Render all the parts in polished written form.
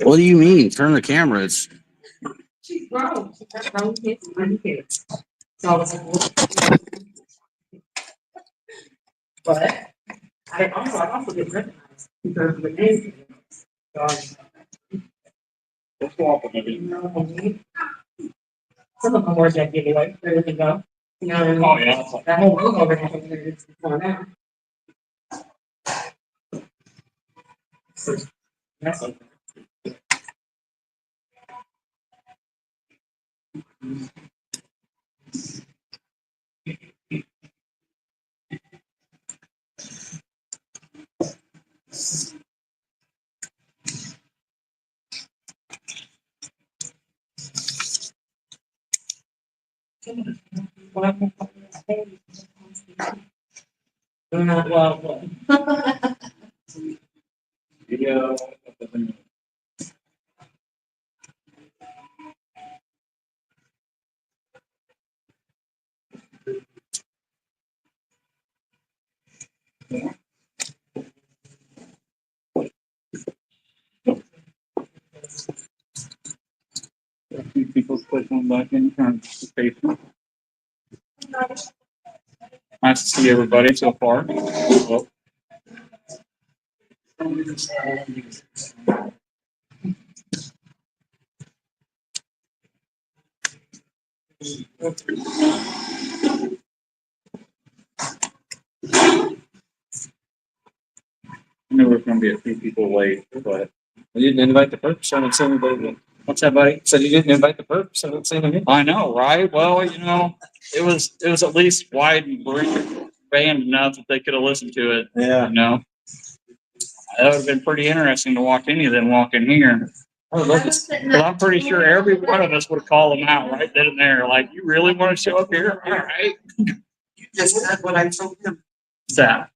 What do you mean? Turn the camera. It's A few people pushing back in transportation. Nice to see everybody so far. Well, I knew there was going to be a few people late, but you didn't invite the purpose. I didn't see anybody. What's that, buddy? Said you didn't invite the purpose. I didn't see them. I know, right? Well, it was at least wide and band enough that they could have listened to it. Yeah. That would have been pretty interesting to watch any of them walk in here. Because I'm pretty sure every one of us would have called them out right then and there. Like, you really want to show up here? All right. You just said what I told him, What's that?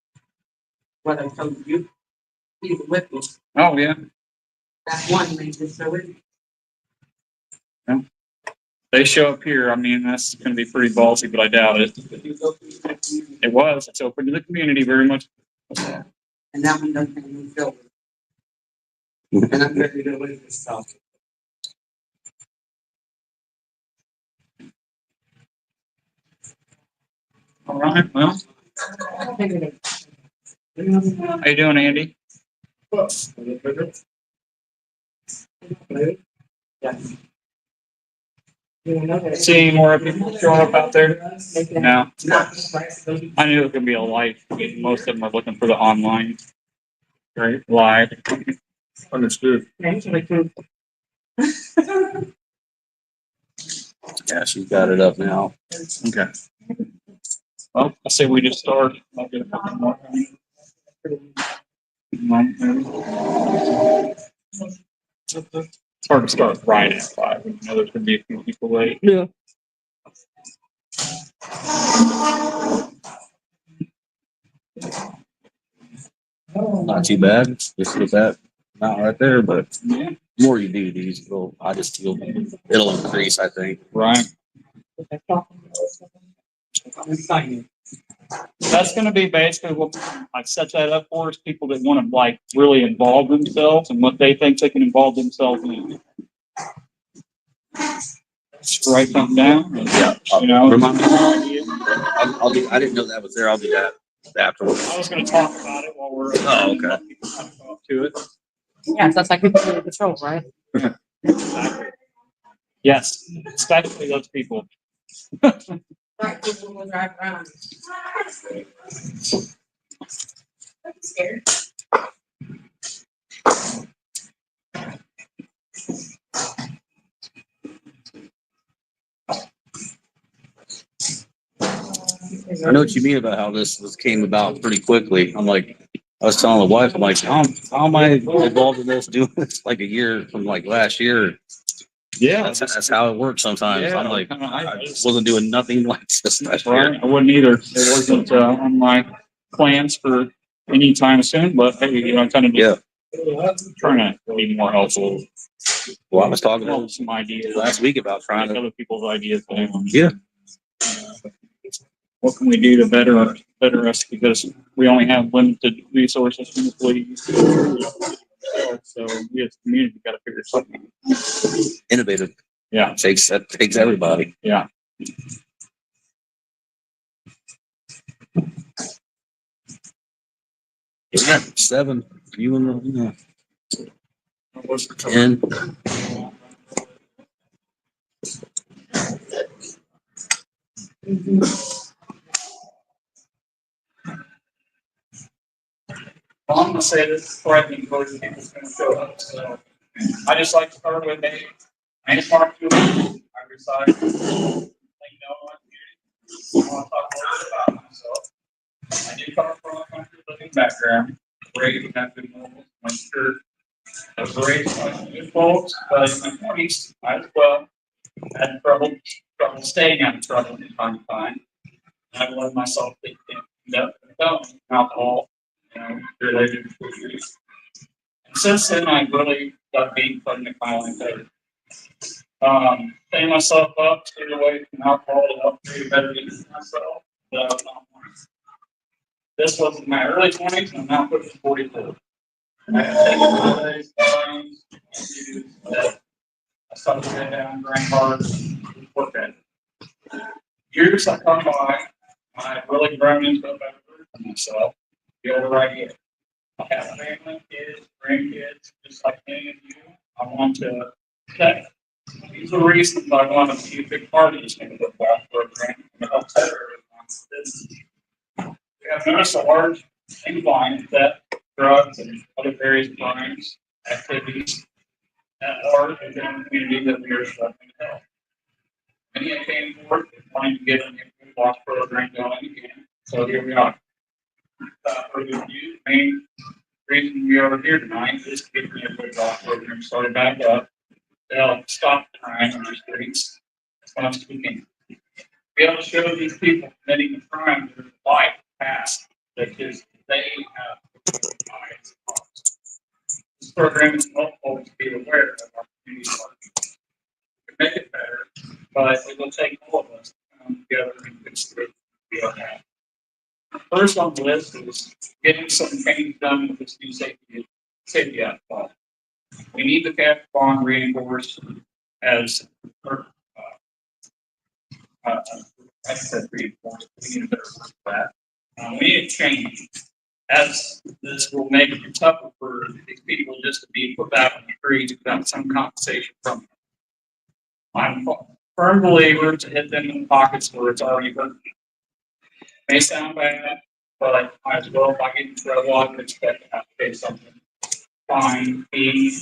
what I told you. You were with me. Oh, yeah. That one made me so it. They show up here. I mean, that's going to be pretty ballsy, but I doubt it. It was. It's open to the community very much. And that one doesn't even feel. And I'm ready to leave this stuff. All right. Well, how you doing, Andy? See any more people showing up out there? No. I knew it was going to be a light. Most of them are looking for the online, right? Live. Understood. Yeah, she's got it up now. Okay. Well, I say we just start. I'll get a couple more. It's hard to start right at 5. You know, there's going to be a few people late. Yeah. Not too bad. Just with that amount right there, but Yeah. the more you do these, I just feel it'll increase, I think. Right. That's going to be basically what I set that up for, is people that want to like really involve themselves and what they think they can involve themselves in. Just write something down. And, Remind me. I'll do. I didn't know that was there. I'll do that afterwards. I was going to talk about it while we're okay. people kind of go up to it. Yeah, that's like people in the patrol, right? Exactly. Yes, especially those people. Right, people will drive around. I'm scared. I know what you mean about how came about pretty quickly. I'm like, I was telling the wife, I'm like, how am I involved in this? Doing this like a year from like last year. Yeah, That's how it works sometimes. Yeah, I'm like, I I wasn't doing nothing like this last year. I wouldn't either. It wasn't on my plans for any time soon, but hey, I kind of Yeah. trying to be more helpful. Well, I was talking Well, to some ideas last week about trying like to. other people's ideas. Yeah. What can we do to better us? Because we only have limited resources from employees. So we as a community got to figure something out. Innovative. Yeah. That takes everybody. Yeah. Yeah. 7. You and the What's the 10. Well, I'm gonna say this before I think most people's gonna show up. So I just like to start with I just want to I reside in Lake Delaware community. I want to talk a little bit about myself. I do come from a country living background, raised in that good normal, my church. I was raised by good folks, but in my 20s, I as well had trouble staying out of trouble from time to time. I let myself get up and alcohol, related issues. And since then, I really got being put in my own favor. Clean myself up, stayed away from alcohol to help create a better use of myself. This was in my early 20s, and I'm now pushing 42. I have taken holidays, times, I started to get down, drank hard, work at it. Years have come by, I've really grown into a better version of myself. The older I get. I have family, kids, grandkids, just like many of you. I want to protect. These are the reasons I want to be a big part of this neighborhood watch program to help better everyone's business. We have noticed a large incline in theft, drugs, and other various crimes, activities at large within the community that we are struggling to help. Many have came forward wanting to get a neighborhood watch program going again, so here we are. For the review, the main reason we are here tonight is to get the neighborhood watch program started back up to help stop the crime on the streets as much as we can. Be able to show these people committing the crime their life past because they have lives. This program is helpful to be aware of our community partners. We can make it better, but it will take all of us to come together and fix the we are having. First on the list is getting some change done with this new safety act law. We need the cash bond reinforced as I said reinforced. We need a better word for that. We need a change, as this will make it tougher for these people just to be put out in the streets without some compensation from them. I'm a firm believer to hit them in the pockets where it's already hurting. May sound bad, but I as well, if I get in trouble, I would expect to have to pay something. Fine, fee,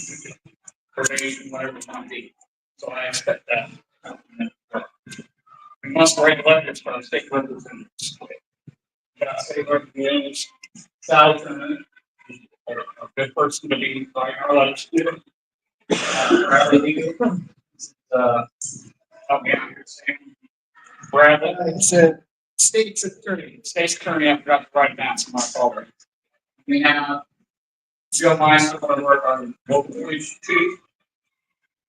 probation, whatever it might be. So I expect that. We must write letters for our state representatives. State representatives, South, a good person to be writing our letters to. Bradley, help me out here, Sam. Bradley, it's a state's attorney. State's attorney, I forgot to write it down, so my fault. We have Joe Miner, one of our local police chief.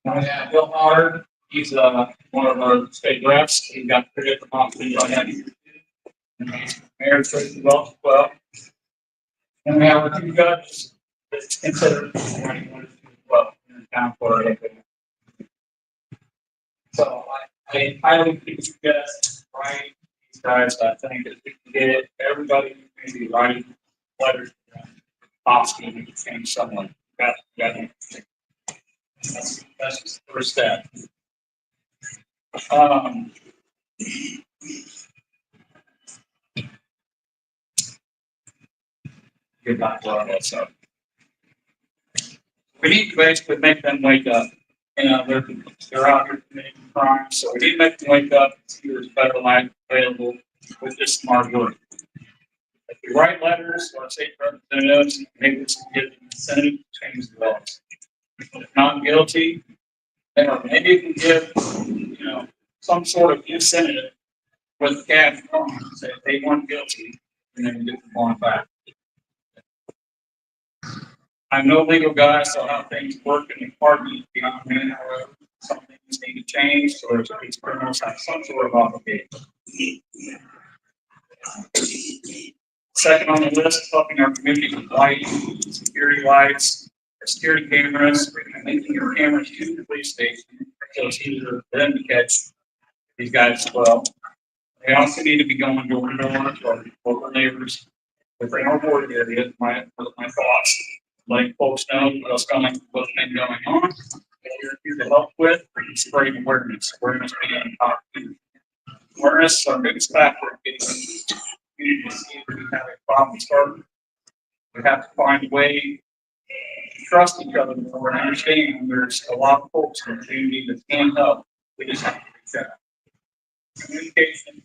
We have Bill Howard. He's one of our state reps. He got pretty good from right now. And he's Mayor Tracy Welch as well. And we have our two judges that's considered anyone as well in the town for it. So I highly suggest writing these guys. I think if we can get everybody maybe writing letters to them, possibly we can change someone. That's just the first step. Get back to all that stuff. We need to basically make them wake up. You know, they're out here committing crimes, so we need to make them wake up and see there's better life available with this smart work. If we write letters to our state representatives, maybe this can get the incentive to change the laws. If not guilty, then maybe we can give, you know, some sort of incentive with cash on, say if they weren't guilty, and then get them on back. I'm no legal guy, so how things work in the department beyond me. However, some things need to change, so these criminals have some sort of obligation. Second on the list, helping our community with lighting, security lights, or security cameras, making your cameras to the police station, so it's easier for them to catch these guys as well. They also need to be going door to door to our local neighbors within our ward area. My thoughts, letting folks know what's been going on, what you're here to help with, and spreading awareness. Awareness being awareness is our biggest factor in getting the community to see if we have a problem starting. We have to find a way to trust each other more and understand there's a lot of folks in the community that can help. We just have to reach out. Communication.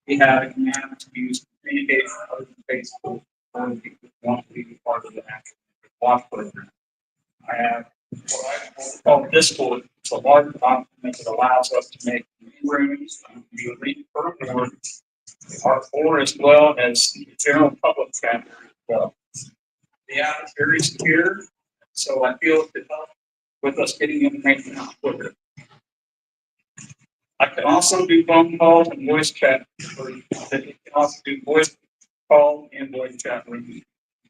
We have a command to use communication other than Facebook for people who want to be part of the action watch program. I have what I call Discord. It's a large document that allows us to make rooms and be linked per board, our board as well as the general public chapter as well. The app is very secure, so I feel it could help with us getting information out quicker. I can also do phone calls and voice chat. You can also do voice call and voice chat with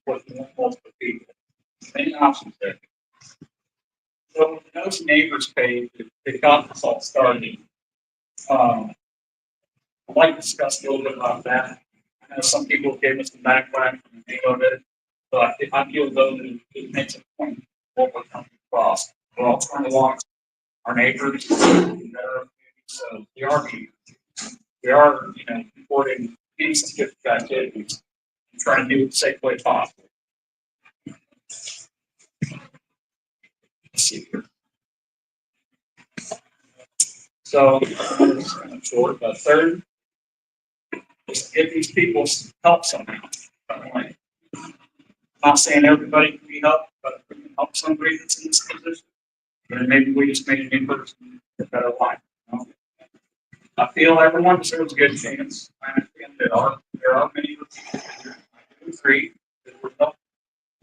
multiple people. Many options there. So the Notes Neighbors page, they got this all started. I'd like to discuss a little bit about that. I know some people gave us some background from the name of it, but I feel though that it makes a point of what we're coming across. We're all trying to walk our neighbors, so we are, reporting any suspicious activities and trying to do it the safe way possible. Let's see here. So, it's kind of short, but third, is give these people help somehow. I'm not saying everybody can be helped, but if we can help somebody that's in this position, then maybe we just made an in-person a better life. I feel everyone deserves a good chance. I understand there are many people I do agree that we're helping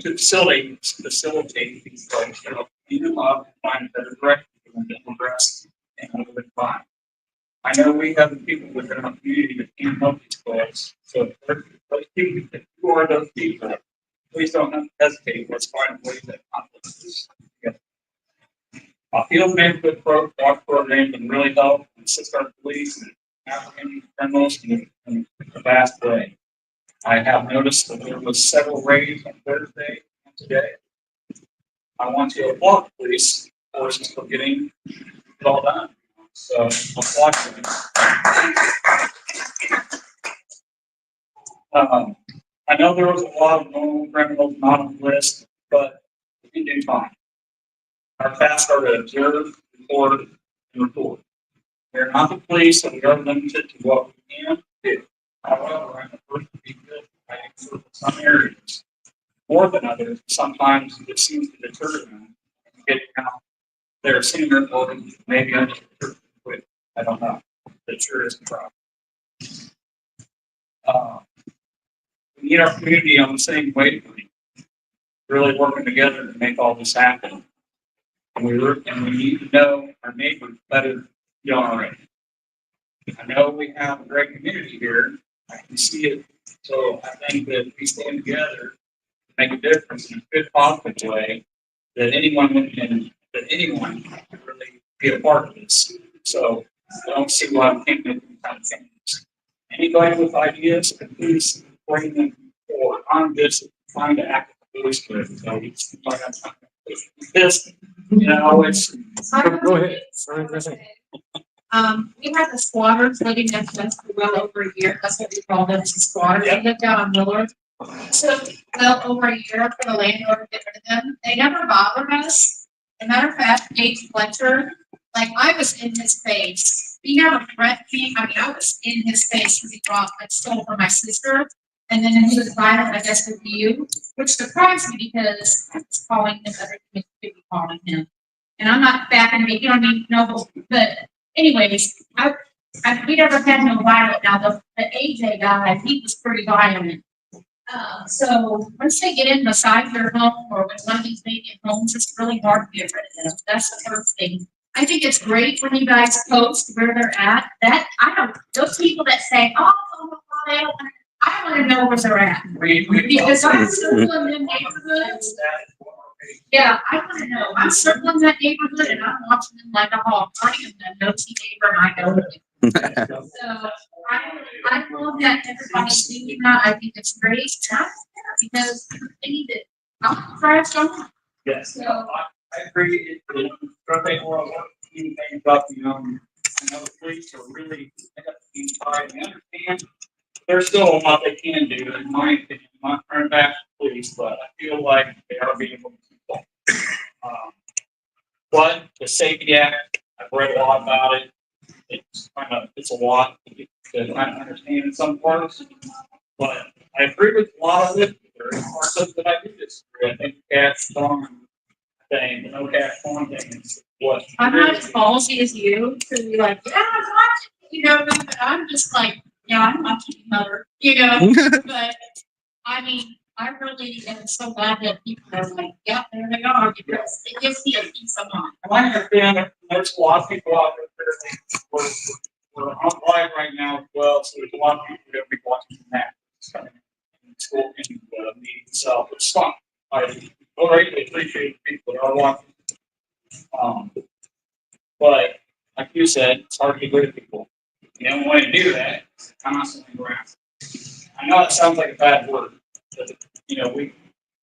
to facilitate these folks to help clean them up and find a better direction for them to progress and move it fine. I know we have the people within our community that can help these folks. So if you are those people, please don't hesitate. Let's find ways to accomplish this. I feel neighborhood watch program can really help assist our police and apprehending criminals in a vast way. I have noticed that there was several raids on Thursday and today. I want to applaud the police forces for getting it all done. So applaud them. I know there was a lot of known criminals not on the list, but in due time. Our tasks are to observe, report, and report. We are not the police, and we are limited to what we can do. However, I'm the first to be good at in some areas. More than others, sometimes it seems to deter them from getting out their senior or maybe I just quit. I don't know. It sure is a problem. We need our community on the same wavelength, really working together to make all this happen. And we need to know our neighbors better than already. I know we have a great community here. I can see it. So I think that if we stand together to make a difference in a good, positive way, that anyone can really be a part of this. So I don't see why we can't make any kind of changes. Anybody with ideas, please bring them forward. I'm just trying to act as a voice for it. So it's like I'm trying to push this. It's Go ahead. Sorry, President. We had the squatters living next to us for well over a year. That's what we call them, is squatters. They lived out on Willard. So, well over a year for the landlord to get rid of them. They never bothered us. As a matter of fact, Dave Fletcher, like I was in his face. He never threatened me. I mean, I was in his face because he brought, like, stole from my sister. And then he was violent, I guess, with you, which surprised me because I was calling him everything I could be calling him. And I'm not backing me, you know what I mean? No, but anyways, we never had no violent. Now, the AJ guy, he was pretty violent. So once they get in beside your home or when one of these vacant homes, it's really hard to get rid of them. That's the first thing. I think it's great when you guys post where they're at. That, I don't, those people that say, oh, they don't, I want to know where they're at. Because I'm circling them neighborhoods. Yeah, I want to know. I'm circling that neighborhood and I'm watching them like a hawk. I am a nosy neighbor and I know it. So I love that everybody's doing that. I think it's great. Because they need to, I'm trash on. Yes, So, I agree. Don't think we're anything about, the police are really, they have to be tired and understand. There's still a lot they can do, in my opinion, I'm not trying to back the police, but I feel like they are being able to control. But the Safety Act, I've read a lot about it. It's a lot to kind of understand in some parts. But I agree with a lot of it. There are parts of it that I do disagree. I think the cash farm thing, the no cash farm thing is what. I'm not as ballsy as you to be like, yeah, I'm watching, but I'm just like, yeah, I'm watching mother, but I mean, I really am so glad that people are like, yeah, there they are, because it gives me a peace of mind. I understand that there's a lot of people out there, we're on live right now as well, so there's a lot of people that will be watching that. In school and meeting itself, it's fun. I greatly appreciate the people that are watching. But like you said, it's hard to get rid of people. You don't want to do that, constantly around. I know it sounds like a bad word, but we,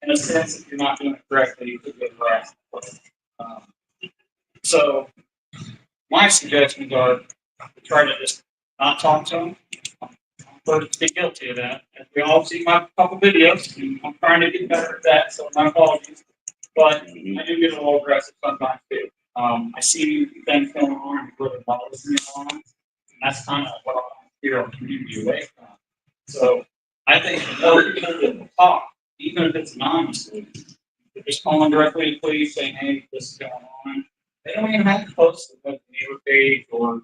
in a sense, if you're not doing it correctly, you could get harassed. So my suggestions are to try to just not talk to them. I'm perfectly guilty of that. As we all see my couple videos, and I'm trying to get better at that, so my apologies. But I do get a little aggressive sometimes too. I see things going on and it really bothers me on, and that's kind of what I steer our community away from. So I think the more people that talk, even if it's anonymously, just calling directly to police saying, hey, this is going on. They don't even have to post it with the neighbor page or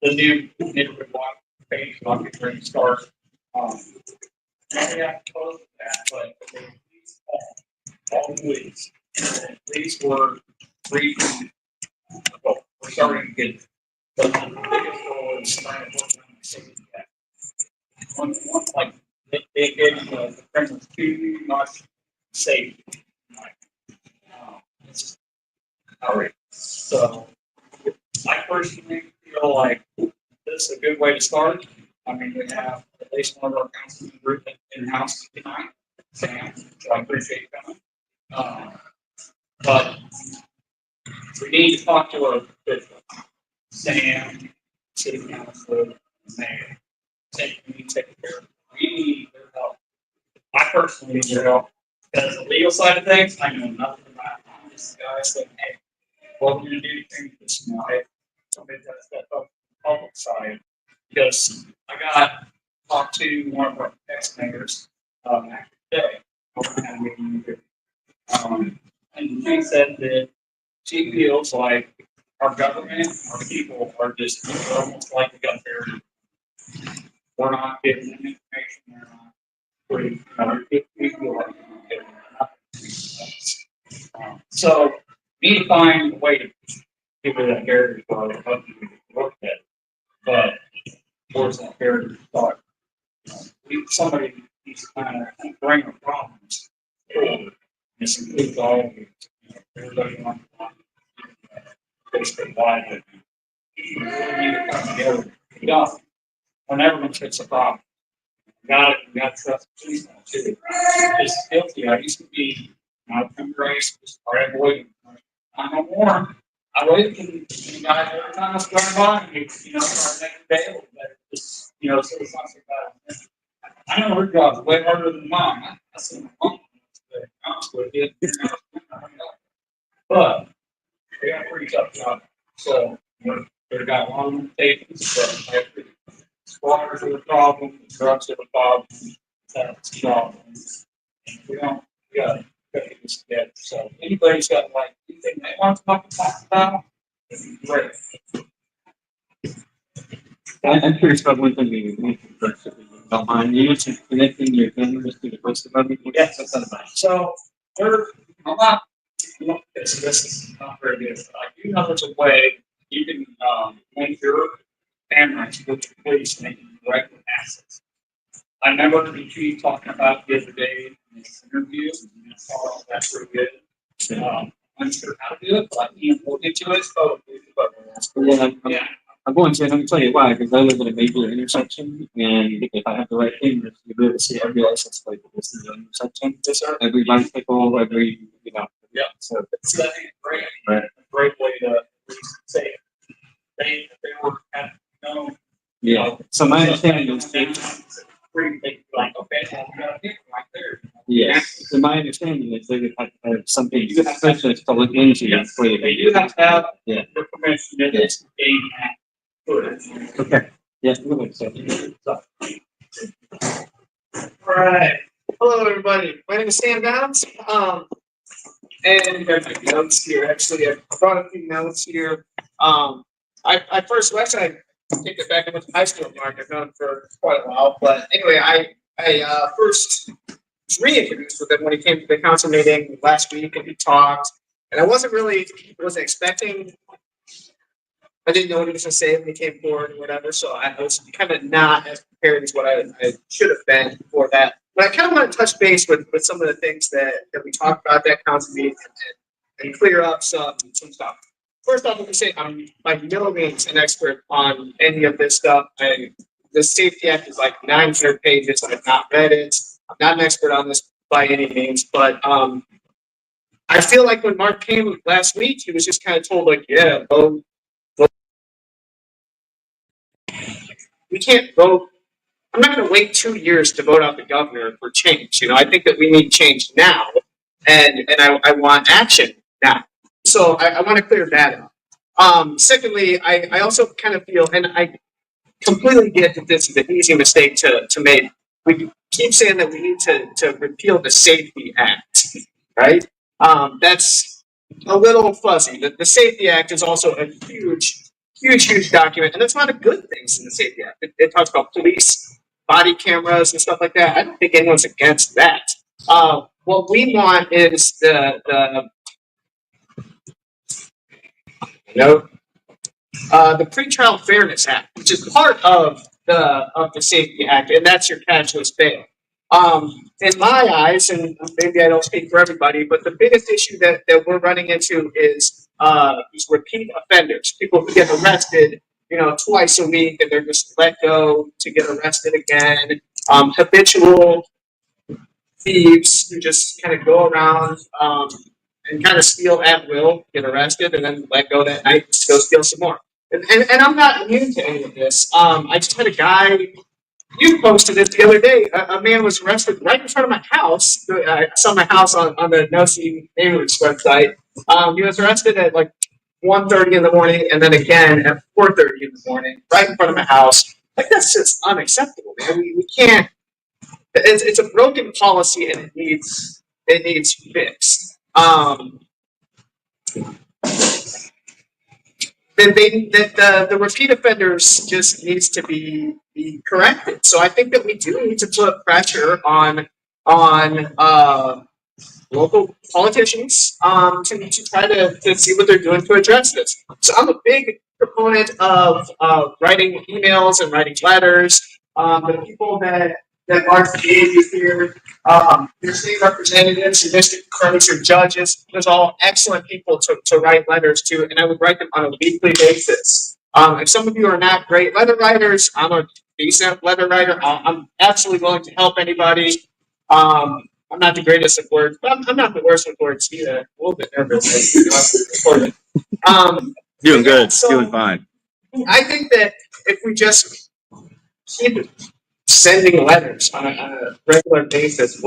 the new neighborhood watch page, like the Green Stars. They have to post that, but they please all the police. Police were reading, well, we're starting to get, but the biggest goal is trying to work on the safety act. One, like, they gave the preference too much safety. It's outrageous. So, I personally feel like this is a good way to start. I mean, we have at least one of our council members in-house tonight, Sam, so I appreciate you coming. But we need to talk to our officials, Sam, city council, mayor. We need to take care of. We need their help. I personally need their help because the legal side of things, I know nothing about. I'm just a guy saying, hey, what we're going to do to change this now? Hey, somebody does step up the public side because I got talked to one of our ex-mayors after today. We're having a meeting here. And she said that she feels like our government, our people are just almost like the gun barrier. We're not getting them information. They're not putting, we feel like we're not getting enough. So we need to find a way to give her that barrier for our company to work at. But towards that barrier to start. Somebody needs to kind of bring the problems forward. This includes all of you. Everybody on Facebook Live. We really need to come together. Yeah, whenever one fix a problem. We got to trust the police now too. Just guilty. I used to be not from race, just try to avoid it. I'm no more. I waited for the guy every time I was going by, and you know, our next day, but just, you know, so it's not so bad. I know her job's way harder than mine. I said, mom, I'm with you. But they got a pretty tough job. So, you know, they got long limitations, but squatters are the problem, drugs are the problem, that's the problem. We don't, we gotta get this together. So anybody's got like anything they want to talk about, great. I'm curious about one thing you mentioned first, if you don't mind. You mentioned connecting your cameras to the post of everything. Yes. What's that about? So we're, I'm not, this is not very good. But I do know there's a way you can, link your cameras with the police and they can direct access. I remember the chief talking about the other day in this interview, and I thought that's pretty good. I'm unsure how to do it, but I can look into it. Oh, Yeah, I'm going to, and I'm tell you why, because I live in a major intersection, and if I have the right cameras, you'll be able to see every license plate that's in the intersection. yes, sir. Every bicycle, every, you know. Yeah. So, It's a great, Right. great way to say they were kind of known. yeah. So my understanding is, Like, okay, well, we got a people right there. yeah, so my understanding is they would have to have something specialist to look into before They they do have to have Yeah. the permission to just gain that footage. Okay. Yes, it looks so. Alright, hello everybody, my name is Sam Downs, and I have notes here, actually, I brought a few notes here. I first, well, actually, I take it back, I went to high school with Mark, I've known him for quite a while, but anyway, I first was reintroduced with him when he came to the council meeting last week, and we talked, and I wasn't expecting, I didn't know what he was gonna say when he came forward or whatever, so I was kind of not as prepared as what I should have been for that. But I kind of want to touch base with some of the things that we talked about at that council meeting and clear up some stuff. First off, let me say I'm by no means an expert on any of this stuff. The Safety Act is like 900 pages. I've not read it. I'm not an expert on this by any means, but I feel like when Mark came last week, he was just kind of told like, yeah, vote. We can't vote. I'm not going to wait 2 years to vote out the governor for change. You know, I think that we need change now, and I want action now. So I want to clear that up. Secondly, I also kind of feel, and I completely get that this is an easy mistake to make. We keep saying that we need to repeal the Safety Act, right? That's a little fuzzy. The Safety Act is also a huge document, and it's not a good thing in the Safety Act. It talks about police, body cameras, and stuff like that. I don't think anyone's against that. What we want is the Pretrial Fairness Act, which is part of the Safety Act, and that's your cashless bail. In my eyes, and maybe I don't speak for everybody, but the biggest issue that we're running into is these repeat offenders, people who get arrested, you know, twice a week, and they're just let go to get arrested again. Habitual thieves who just kind of go around and kind of steal at will, get arrested, and then let go that night to go steal some more. And I'm not immune to any of this. I just had a guy. You posted it the other day. A man was arrested right in front of my house. I saw my house on the No See Neighbors website. He was arrested at like 1:30 in the morning, and then again at 4:30 in the morning, right in front of my house. Like that's just unacceptable, man. We can't. It's a broken policy, and it needs fixed. The repeat offenders just needs to be corrected. So I think that we do need to put pressure on local politicians to try to see what they're doing to address this. So I'm a big proponent of writing emails and writing letters. The people that are created here, your state representatives, your district clerks, your judges, there's all excellent people to write letters to, and I would write them on a weekly basis. If some of you are not great letter writers, I'm a decent letter writer. I'm absolutely willing to help anybody. I'm not the greatest at words, but I'm not the worst with words either. A little bit nervous. Doing good, So- doing fine. I think that if we just keep sending letters on a regular basis,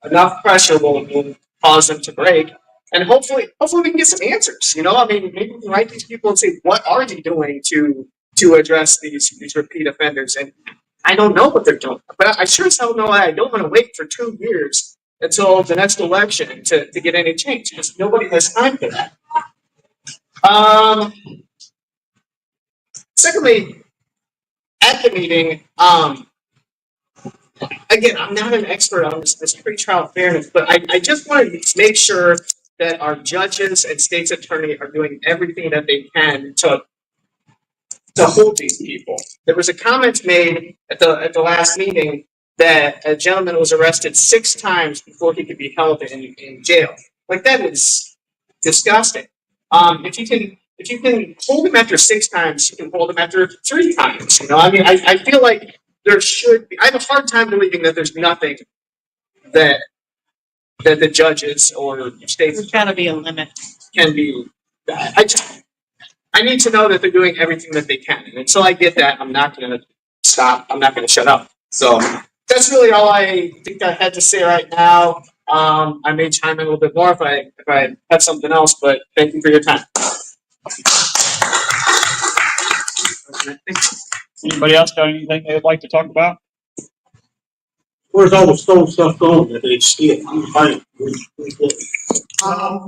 enough pressure will cause them to break. And hopefully we can get some answers. You know, I mean, maybe we can write these people and say, what are you doing to address these repeat offenders? And I don't know what they're doing, but I sure as hell know I don't want to wait for 2 years until the next election to get any change because nobody has time for that. Secondly, at the meeting, again, I'm not an expert on this pretrial fairness, but I just want to make sure that our judges and state's attorney are doing everything that they can to hold these people. There was a comment made at the last meeting that a gentleman was arrested 6 times before he could be held in jail. Like that is disgusting. If you can hold him after 6 times, you can hold him after 3 times. You know, I mean, I feel like there should be. I have a hard time believing that there's nothing that the judges or states There's gotta be a limit. can be. I need to know that they're doing everything that they can, and until I get that, I'm not going to stop. I'm not going to shut up. So that's really all I think I had to say right now. I may chime in a little bit more if I have something else, but thank you for your time. Anybody else got anything they'd like to talk about? Where's all the stone stuff going that they steal? I'm finding.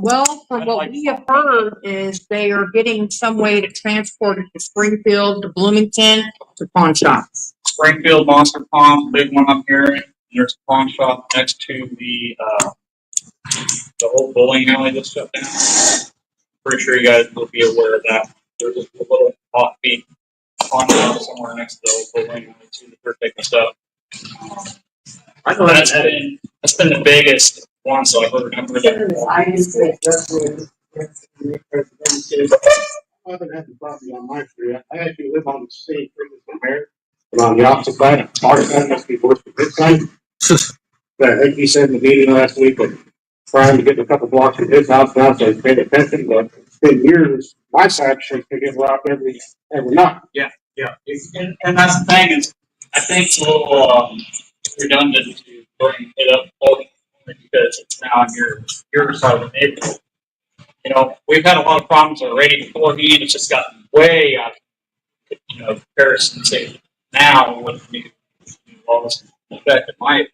Well, from what we have heard is they are getting some way to transport it to Springfield, to Bloomington, to pawn shops. Springfield Monster Pond, big one up here. There's a pawn shop next to the old bowling alley that's shut down. Pretty sure you guys will be aware of that. There's a little offbeat pawn shop somewhere next to the old bowling alley too that they're picking stuff. I know That's been the biggest one, so I remember that. I haven't had the property on my street. I actually live on the same street as my mayor. But on the opposite side, our side must be worse than this side. But I think he said in the meeting last week that trying to get a couple blocks from his house now, so he's paid attention, but it's been years, my side street's been getting robbed every night. Yeah, and that's the thing is, I think it's a little redundant to bring it up only because it's now on your side of the neighborhood. You know, we've had a lot of problems already beforehand. It's just gotten way out of comparison to now with new laws in effect, in my opinion.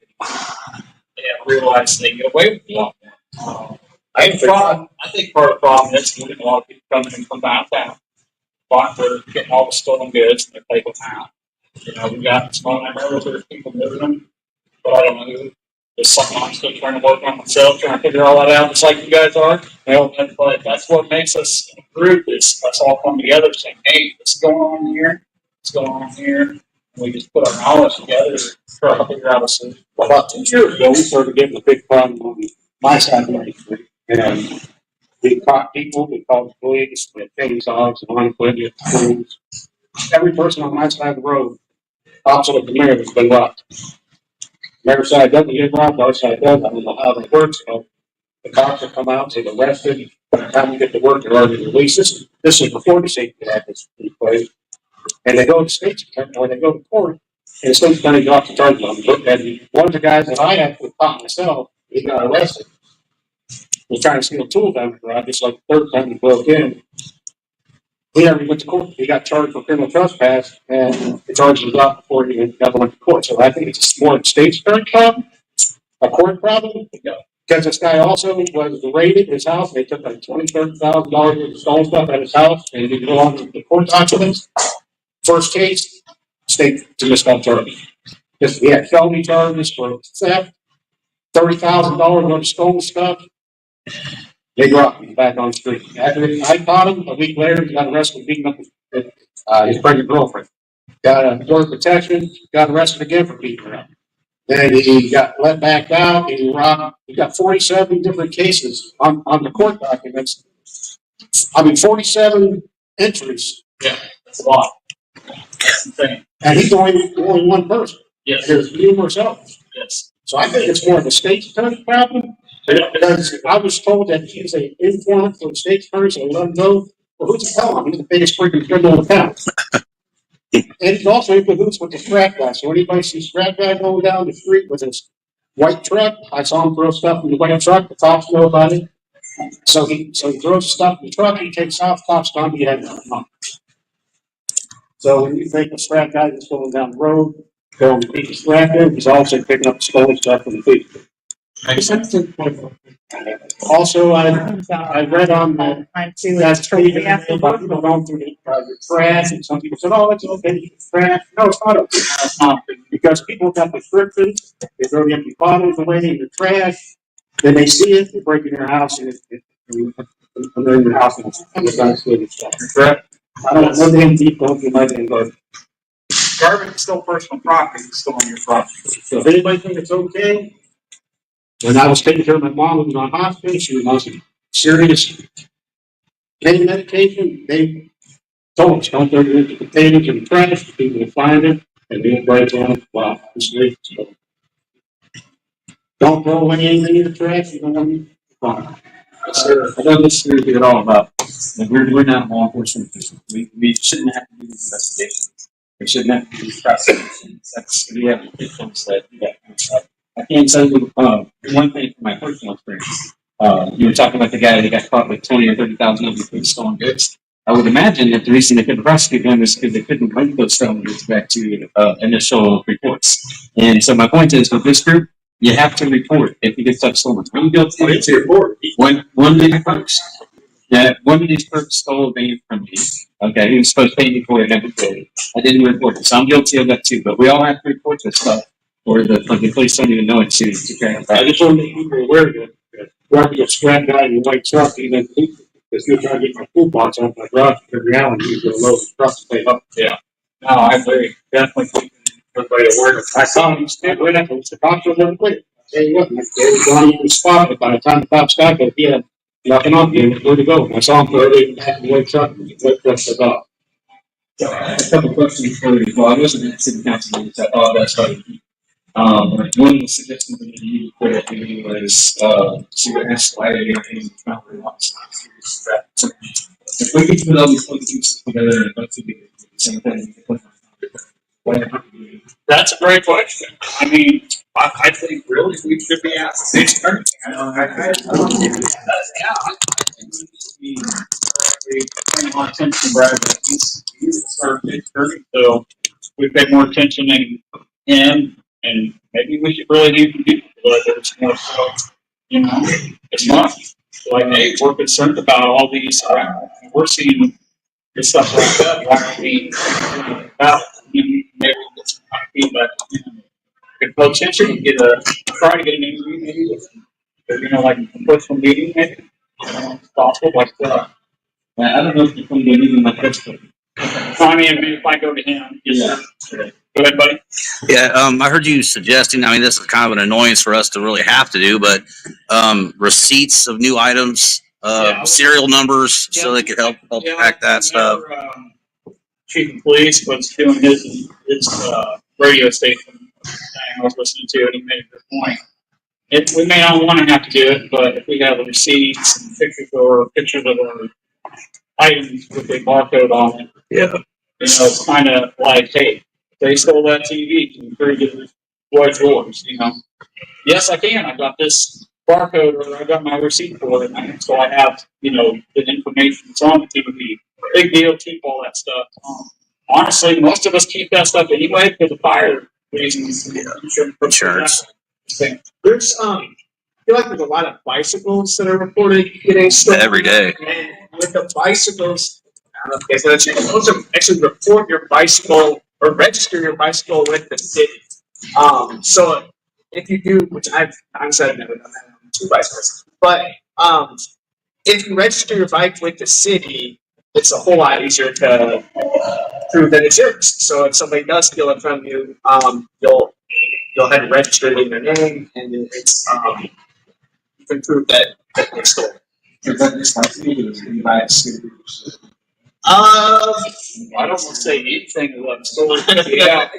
They have realized they get away with a lot more. I think part of the problem is a lot of people coming in from downtown. They're getting all the stolen goods and they're taking them out. You know, we got small neighborhoods where people moving them, but I don't know. There's something I'm still trying to work on myself, trying to figure all that out, just like you guys are. But that's what makes us in a group is us all come together saying, hey, what's going on here? What's going on here? And we just put our knowledge together and try to figure out a solution. About 2 years ago, we started getting a big problem on my side of the street. And we caught people, we called the police, we had chainsaws and unequipped tools. Every person on my side of the road, opposite of the mayor, has been robbed. Mayor's side doesn't get robbed, our side does. I don't know how that works. So the cops will come out, they're arrested. By the time you get to work, they're already released. This is before the safety act is in place. And they go to state, when they go to court, and the state attorney drops the charge on them. And one of the guys that I actually caught myself, he got arrested. Was trying to steal tools out of the garage, just like the third time he broke in. He never went to court. He got charged for criminal trespass, and the charge was dropped before he even ever went to court. So I think it's more a state attorney problem, a court problem. Because this guy also was raided his house. They took like $20,000-$30,000 worth of stolen stuff at his house, and he go on to the court documents. First case, state dismissed all charges. He had felony charges for theft, $30,000 worth of stolen stuff. They dropped him back on the street. After I caught him, a week later, he got arrested for beating up his pregnant girlfriend. Got a door protection, got arrested again for beating her up. Then he got let back out, he robbed, he got 47 different cases on the court documents. 47 entries. Yeah, that's a lot. That's insane. And he's only one person. Yes. There's numerous others. Yes. So I think it's more of a state attorney problem Because I was told that he's an informant for the state's attorney, so let him know. Well, who's the hell? He's the biggest freaking criminal in town. And he's also in cahoots with the scrap guy. So anybody sees scrap guy going down the street with his white truck, I saw him throw stuff in the white truck. The cops know about it. So he throws stuff in the truck. He takes off. Cops come. He had nothing on. So when you think the scrap guy that's going down the road, going to pick the scrap in, he's also picking up stolen stuff from the thief. Also, I read on the that's tweet about people going through the trash, and some people said, "Oh, it's okay, it's trash." No, it's not okay. It's not, because people got prescriptions. They throw the empty bottles away in the trash. Then they see it, they break in their house, and they're in their house and it's unscathed stuff. Correct. I don't know damn deep don't you might think, but Garbage is still personal property, it's still on your property. so if anybody thinks it's okay, when I was taking care of my mom who was on hospital, she was on some serious pain medication. They told us don't throw it into containers in the trash. People will find it and they'll break down. Wow, it's great. So don't throw away anything in the trash. You don't want to fine. Sir, I don't disagree with you at all about, like, we're not law enforcement officials. We shouldn't have to do these investigations. We shouldn't have to do these prosecutions. That's, we have officials that do that kind of stuff. I can tell you, one thing from my personal experience. You were talking about the guy that got caught with 20 or 30,000 of these stolen goods. I would imagine that the reason they couldn't prosecute him is because they couldn't link those stolen goods back to initial reports. And so my point is, with this group, you have to report if you get stuff stolen. When you go to report, one of these folks, one of these folks stole a van from me. Okay, he was supposed to pay me for it, never did. I didn't report it, so I'm guilty of that too. But we all have to report this stuff, or the police don't even know it. To carry it back. I just want to make people aware that grabbing a scrap guy in your white truck, even because you're trying to get my food box out of my garage for reality, you're going to load the truck to pay up. Yeah. No, I agree. Definitely. Everybody aware. I saw him stand right up, the cops were never quick. Tell you what, they were gone in the spot, but by the time the cops got there, he had nothing on him, where to go. I saw him throw it in the back of the white truck, and the white truck took off. A couple questions for you. Well, I wasn't at city council meetings. I apologize. One of the suggestions that you put at me was to ask why anything probably wants to. If we could put all these things together and go to the same thing, That's a great question. I mean, I think really we should be asking these attorneys. I think we should be paying more attention to Brad. He's a certain attorney, so we pay more attention in him, and maybe we should really do there's more so, you know, it's not like, hey, we're concerned about all these, we're seeing this stuff like that, why don't we about, maybe it's not feedback, could potentially get try to get an interview maybe with, like a personal meeting maybe, possible like that. I don't know if you can do anything like this, but I mean, maybe if I go to him, yeah. Go ahead, buddy. Yeah, I heard you suggesting, I mean, this is kind of an annoyance for us to really have to do, but receipts of new items, serial numbers, so they could help track that stuff. Chief of Police was doing his radio station. I was listening to it. He made a good point. We may not want to have to do it, but if we have receipts and pictures of our items with a barcode on it, it's kind of like, hey, if they stole that TV, can you prove it was yours? Yes, I can. I got this barcode, or I got my receipt for it, and so I have, the information that's on the TV. Big deal. Keep all that stuff. Honestly, most of us keep that stuff anyway because of fire reasons. Insurance. There's I feel like there's a lot of bicycles that are reported getting stolen Every day. And with the bicycles, I don't know if you guys know that, you're supposed to actually report your bicycle or register your bicycle with the city. So if you do, which I've never done that on 2 bicycles, but if you register your bike with the city, it's a whole lot easier to prove that it's yours. So if somebody does steal it from you, you'll have it registered in your name, and it's you can prove that they stole it. I don't want to say anything about stolen. Yeah,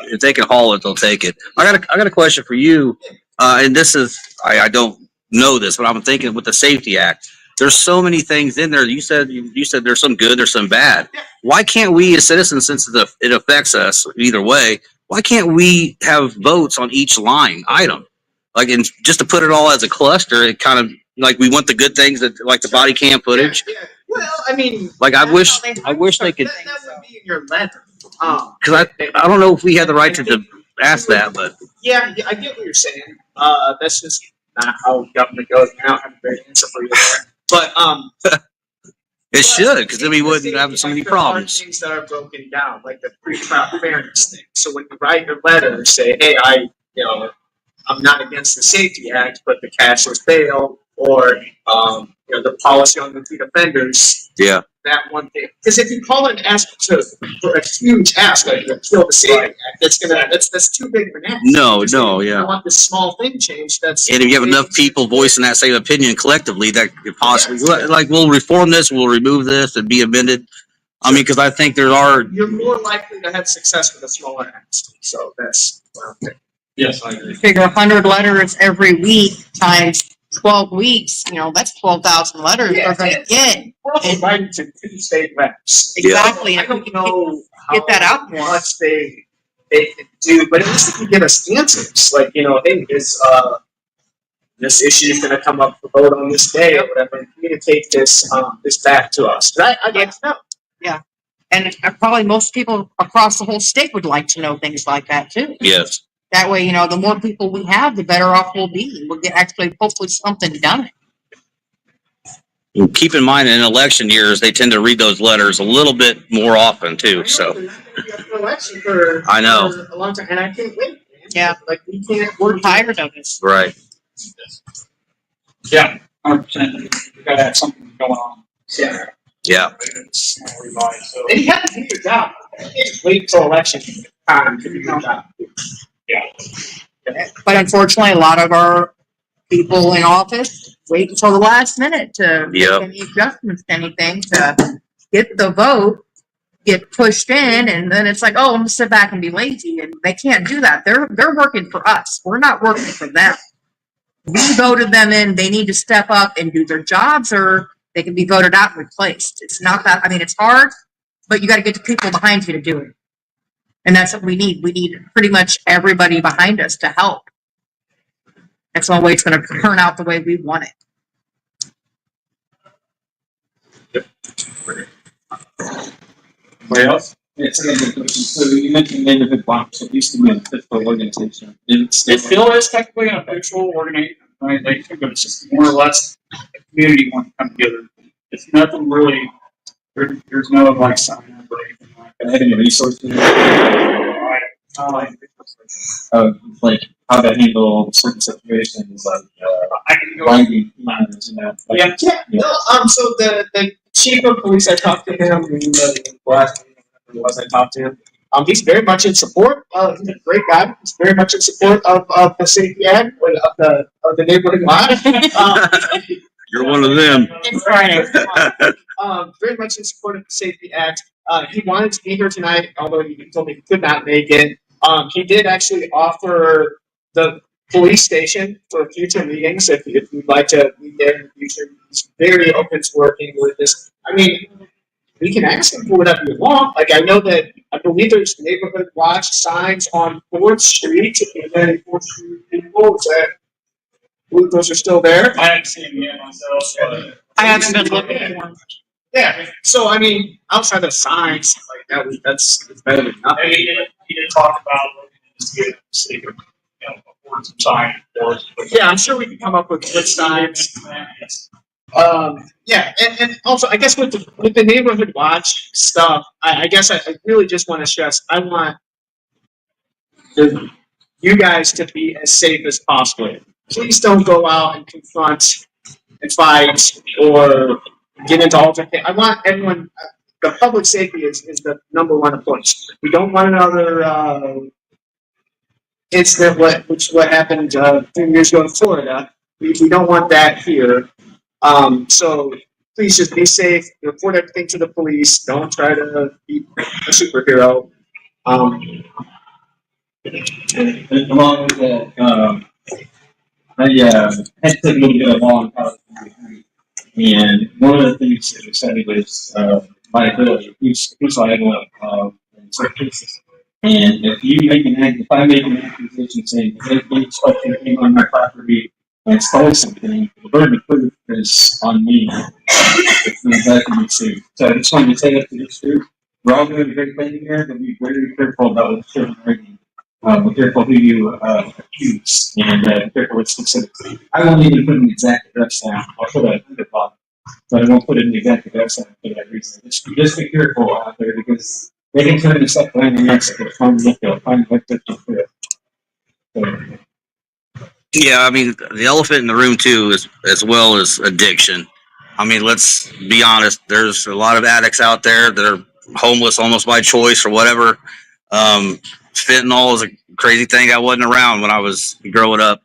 If they can haul it, they'll take it. I got a question for you. and this is, I don't know this, but I'm thinking with the Safety Act, there's so many things in there. You said there's some good, there's some bad. Why can't we as citizens, since it affects us either way, why can't we have votes on each line item? Like, and just to put it all as a cluster, it kind of like we want the good things that like the body cam footage. Yeah, yeah. Well, I mean, Like I wish they could, that would be in your letter. because I don't know if we had the right to ask that, but Yeah, I get what you're saying. That's just not how government goes. I don't have a great answer for you there. But it should, because then we wouldn't have so many there are problems. things that are broken down, like the pre-trial fairness thing. So when you write your letter, say, "Hey, I'm not against the Safety Act, but the cashless bail or the policy on repeat offenders." Yeah. That one thing, because if you call it and ask for a huge ask, like kill the Safety Act, that's too big of an ask. No, You want this small thing changed. That's and if you have enough people voicing that same opinion collectively, that could possibly, like, we'll reform this, we'll remove this, and be amended. I mean, because I think you're more likely to have success with a smaller ask. So that's Yes, I agree. Figure 100 letters every week times 12 weeks, that's 12,000 letters Yeah, they're going to get. we're also invited to 2 state reps. Exactly. I If we don't can know get that out how more. much they can do, but at least they can give us answers. Like, hey, this issue is going to come up for vote on this day or whatever, and communicate this back to us. But I'd like to know. Yeah. And probably most people across the whole state would like to know things like that too. yes. That way, the more people we have, the better off we'll be. We'll get actually hopefully something done. And keep in mind, in election years, they tend to read those letters a little bit more often too. So Election for I know. for a long time, and I can't wait. Man. Yeah. Like we can't. We're tired of this. right. Yeah, 100%. We gotta have something going on. Yeah. Yeah. It's not revised, so. And you have to do your job. You can't wait until election time to do your job. But unfortunately, a lot of our people in office wait until the last minute to make Yep. any adjustments to anything to get the vote, get pushed in, and then it's like, oh, I'm gonna sit back and be lazy, and they can't do that. They're working for us. We're not working for them. We voted them in. They need to step up and do their jobs, or they can be voted out and replaced. It's not that. I mean, it's hard, but you got to get the people behind you to do it. And that's what we need. We need pretty much everybody behind us to help. That's the only way it's going to turn out the way we want it. What else? It's a good question. So you mentioned neighborhood watch. It used to be an official organization. It still is technically an official organization, right? But it's just more or less a community want to come together. It's nothing really. There's no like sign up or anything like that. Have any resources? Right. Like how to handle certain situations, like I can go. blinding minors, Like, Yeah. No. So the chief of police, I talked to him. The last time I talked to him. He's very much in support. He's a great guy. He's very much in support of the Safety Act, of the neighborhood watch. You're one of them. It's Friday. Very much in support of the Safety Act. He wanted to be here tonight, although he told me he could not make it. He did actually offer the police station for future meetings if you'd like to meet there in the future. He's very open to working with this. I mean, we can ask him for whatever you want. Like, I believe there's neighborhood watch signs on 4th Street. Is there any 4th Street people? Those are still there? I haven't seen him yet myself. But I haven't been looking for them. Yeah. So, I mean, outside of signs, like that's better than nothing. he did talk about looking into get city, afford some sign for us. Yeah, I'm sure we can come up with good signs. Yeah, and also I guess with the neighborhood watch stuff, I guess I really just want to stress I want you guys to be as safe as possible. Please don't go out and confront and fight or get into altercation. I want everyone. The public safety is the number one approach. We don't want another incident what happened 3 years ago in Florida. We don't want that here. So please just be safe. Report everything to the police. Don't try to be a superhero. And along with that, had to take a little bit of law in college. And one of the things that was studied was liability, who's liable in certain cases. And if I make an accusation saying they structure came on my property and stole something, the burden of proof is on me. It's not that to be sued. So I just wanted to say that to this group. We're all doing a great thing here, but be very careful about what children are doing. Be careful who you accuse, and be careful with specifics. I won't even put an exact address down. I'll put a block, but I won't put an exact address down for that reason. Just be careful out there because they can turn this up behind the next find what so, Yeah, I mean, the elephant in the room too is as well as addiction. I mean, let's be honest. There's a lot of addicts out there that are homeless almost by choice or whatever. Fentanyl is a crazy thing. I wasn't around when I was growing up.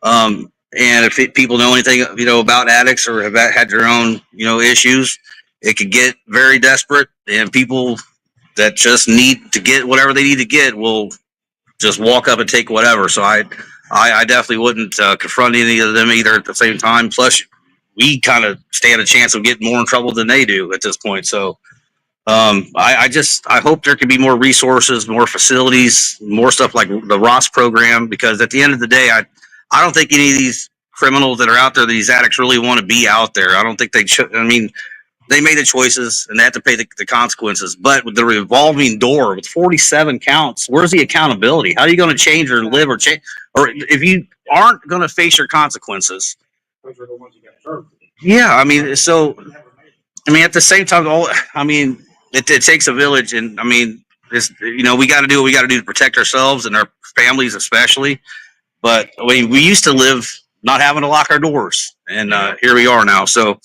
And if people know anything, about addicts or have had their own, issues, it could get very desperate, and people that just need to get whatever they need to get will just walk up and take whatever. So I definitely wouldn't confront any of them either at the same time. Plus, we kind of stand a chance of getting more in trouble than they do at this point. So I hope there could be more resources, more facilities, more stuff like the Ross program, because at the end of the day, I don't think any of these criminals that are out there, these addicts, really want to be out there. I don't think they should. I mean, they made the choices and they have to pay the consequences. But with the revolving door with 47 counts, where's the accountability? How are you going to change or live or change? Or if you aren't going to face your consequences? Those are the ones you got served. Yeah, I mean, at the same time, it takes a village, and I mean, we got to do what we got to do to protect ourselves and our families, especially. But we used to live not having to lock our doors, and here we are now. So.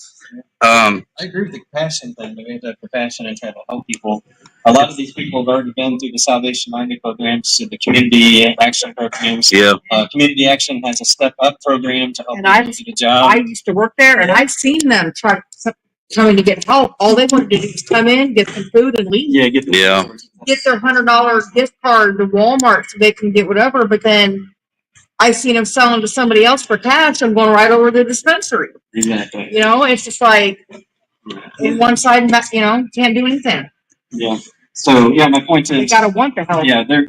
I agree with the compassion thing. We have to have compassion and try to help people. A lot of these people have already been through the Salvation Army programs, the community action programs. Yeah. Community action has a step up program to help And people get a job. I used to work there, and I've seen them coming to get help. All they want to do is come in, get some food, and leave. Yeah, Get their $100 gift card to Walmart so they can get whatever. But then I've seen them selling to somebody else for cash and going right over to the dispensary. Exactly. It's just like in one side, can't do anything. Yeah. So my point They is, gotta want the help. yeah, they're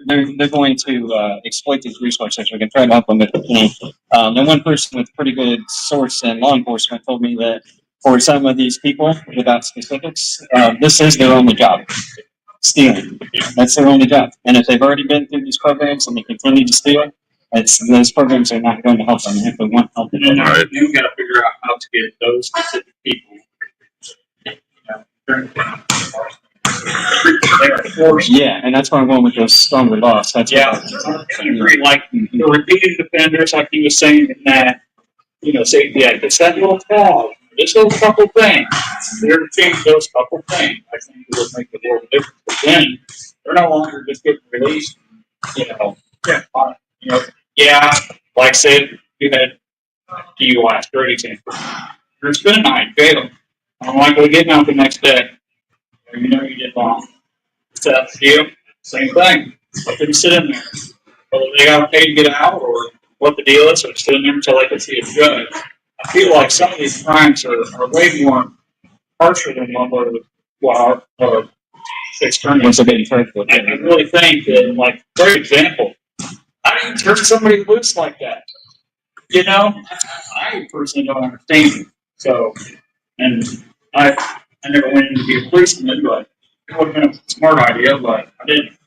going to exploit these resources. We can try to help them if we can. And one person with pretty good source in law enforcement told me that for some of these people, without specifics, this is their only job. Stealing. That's their only job. And if they've already been through these programs and they continue to steal, those programs are not going to help them if they want help. And then you got to figure out how to get those specific people. They are forced. Yeah, and that's where I'm going with those stronger laws. That's Yeah, I agree. Like the repeated offenders, like he was saying in that, safety act. It's that little clause. Just those couple things. They're to change those couple things. I think it would make the world difference. But then they're no longer just getting released. Like say you had DUI, great example. You're spending a night, jail. I'm likely getting out the next day. Or you did wrong. It's up to you. Same thing. Let them sit in there. Whether they got paid to get out or what the deal is, or sit in there until they can see a judge. I feel like some of these crimes are way more harsher than what our externals are being charged with. I really think that, like, great example. I didn't turn somebody loose like that. I personally don't understand it. So, and I never went in to be a policeman, but it would have been a smart idea, but I didn't.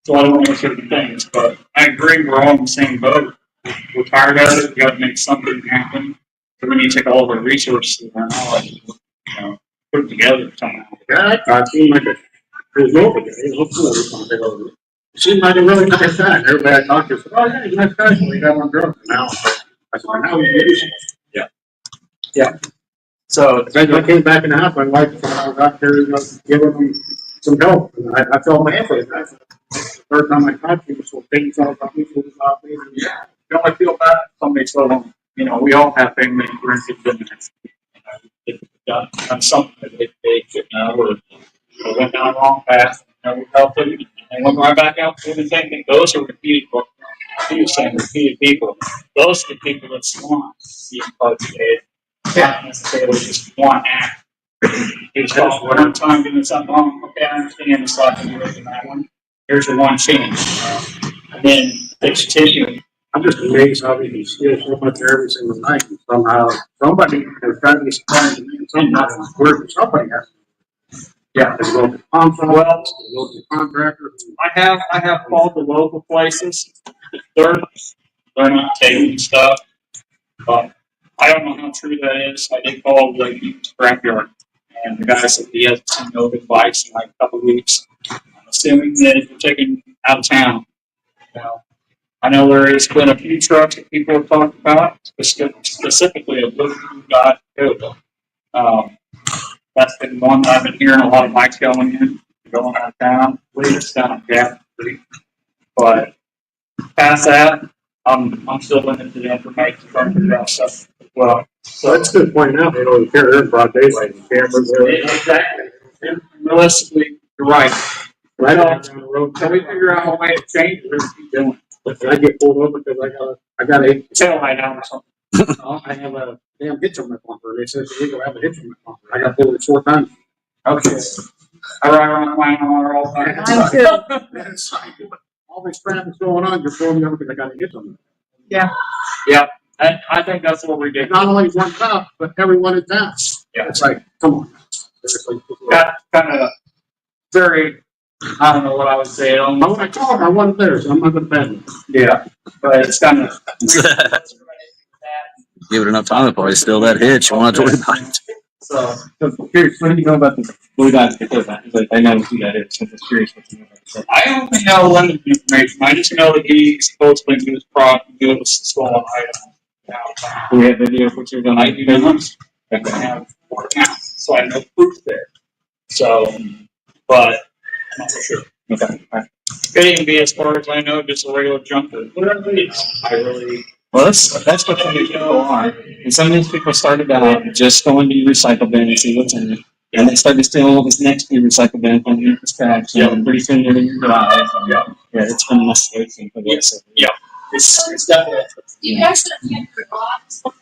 So I don't know certain things, but I agree we're all in the same boat. We're tired of it. We got to make something happen. So we need to take all of our resources and our knowledge, put it together somehow. Yeah, it seemed like there's nobody. It seemed like a really nice guy. Everybody I talked to said, "Oh yeah, he's a nice guy." We got one girl now. I said, "Now he's Yeah. So When I came back in the house, my wife got there giving them some help. And I felt my effort. That's the first time I talked to him, so things all about me, so it was about me. And yeah, don't I feel bad if somebody so long? We all have family and friends who've been there. Done something that they should know, or went down the wrong path. We helped them, and went right back out doing the same thing. Those are repeated. He was saying repeated people. Those are the people that want being cultivated, not necessarily just one act. He was called one time doing something wrong. Okay, I understand. So I can do it in that one. Here's the one change. And then fix tissue. I'm just amazed how we can steal so much every single night and somehow somebody has got to be supplying to me and somehow where somebody has. Yeah, there's local contractors, local contractors. I have called the local places. They're not taking stuff, but I don't know how true that is. I did call the scrapyard, and the guy said he hasn't seen no advice in like a couple of weeks. I'm assuming that if you're taking out of town, you know, I know there has been a few trucks that people have talked about, specifically a blue dot Toyota. That's been one that I've been hearing a lot of bikes going out of town. I believe it's down on Gap Street. But past that, I'm still limited to the information from the stuff as well. So that's a good point now. They don't care. They're in broad daylight. Cameras there. Exactly. And realistically, you're right. Right on the road. Can we figure out a way to change it or keep doing it? But I get pulled over because I got a Tail light out or something. I have a damn hitch on my bumper. They said you have a hitch on my bumper. I got pulled over 4 times. Okay. I ride around mine all the time. Mine too. All this crap is going on. You're pulling me over because I got a hitch on me. Yeah. And I think that's what we did. Not only one cop, but everyone in town. Yeah. It's like, come on. Seriously. That kind of very, I don't know what I would say. I want to call him. I wasn't there, so I'm not going to bend him. Yeah. But it's kind of. Give it enough time, it'll probably steal that hitch. You want to worry about it. So, Curious, what do you know about the blue dot Toyota? He's like, I know who that is. I'm just curious what you know about it. I only know limited information. I just know that he supposedly moved product and it was a stolen item. Do we have video of what you're going I to do not have more now, so I have no proof there. So, but I'm not for sure. Okay. All right. Could even be, as far as I know, just a regular junker. Whatever it is, I really. Well, that's what some of these people are. And some of these people started out just going to your recycle bin and see what's in it. And they started stealing all this next to your recycle bin from your scratch. Yeah. And pretty soon you're in your garage. Yeah. Yeah, it's been a escalation for this. Yeah. It's definitely. You guys don't have your locks, or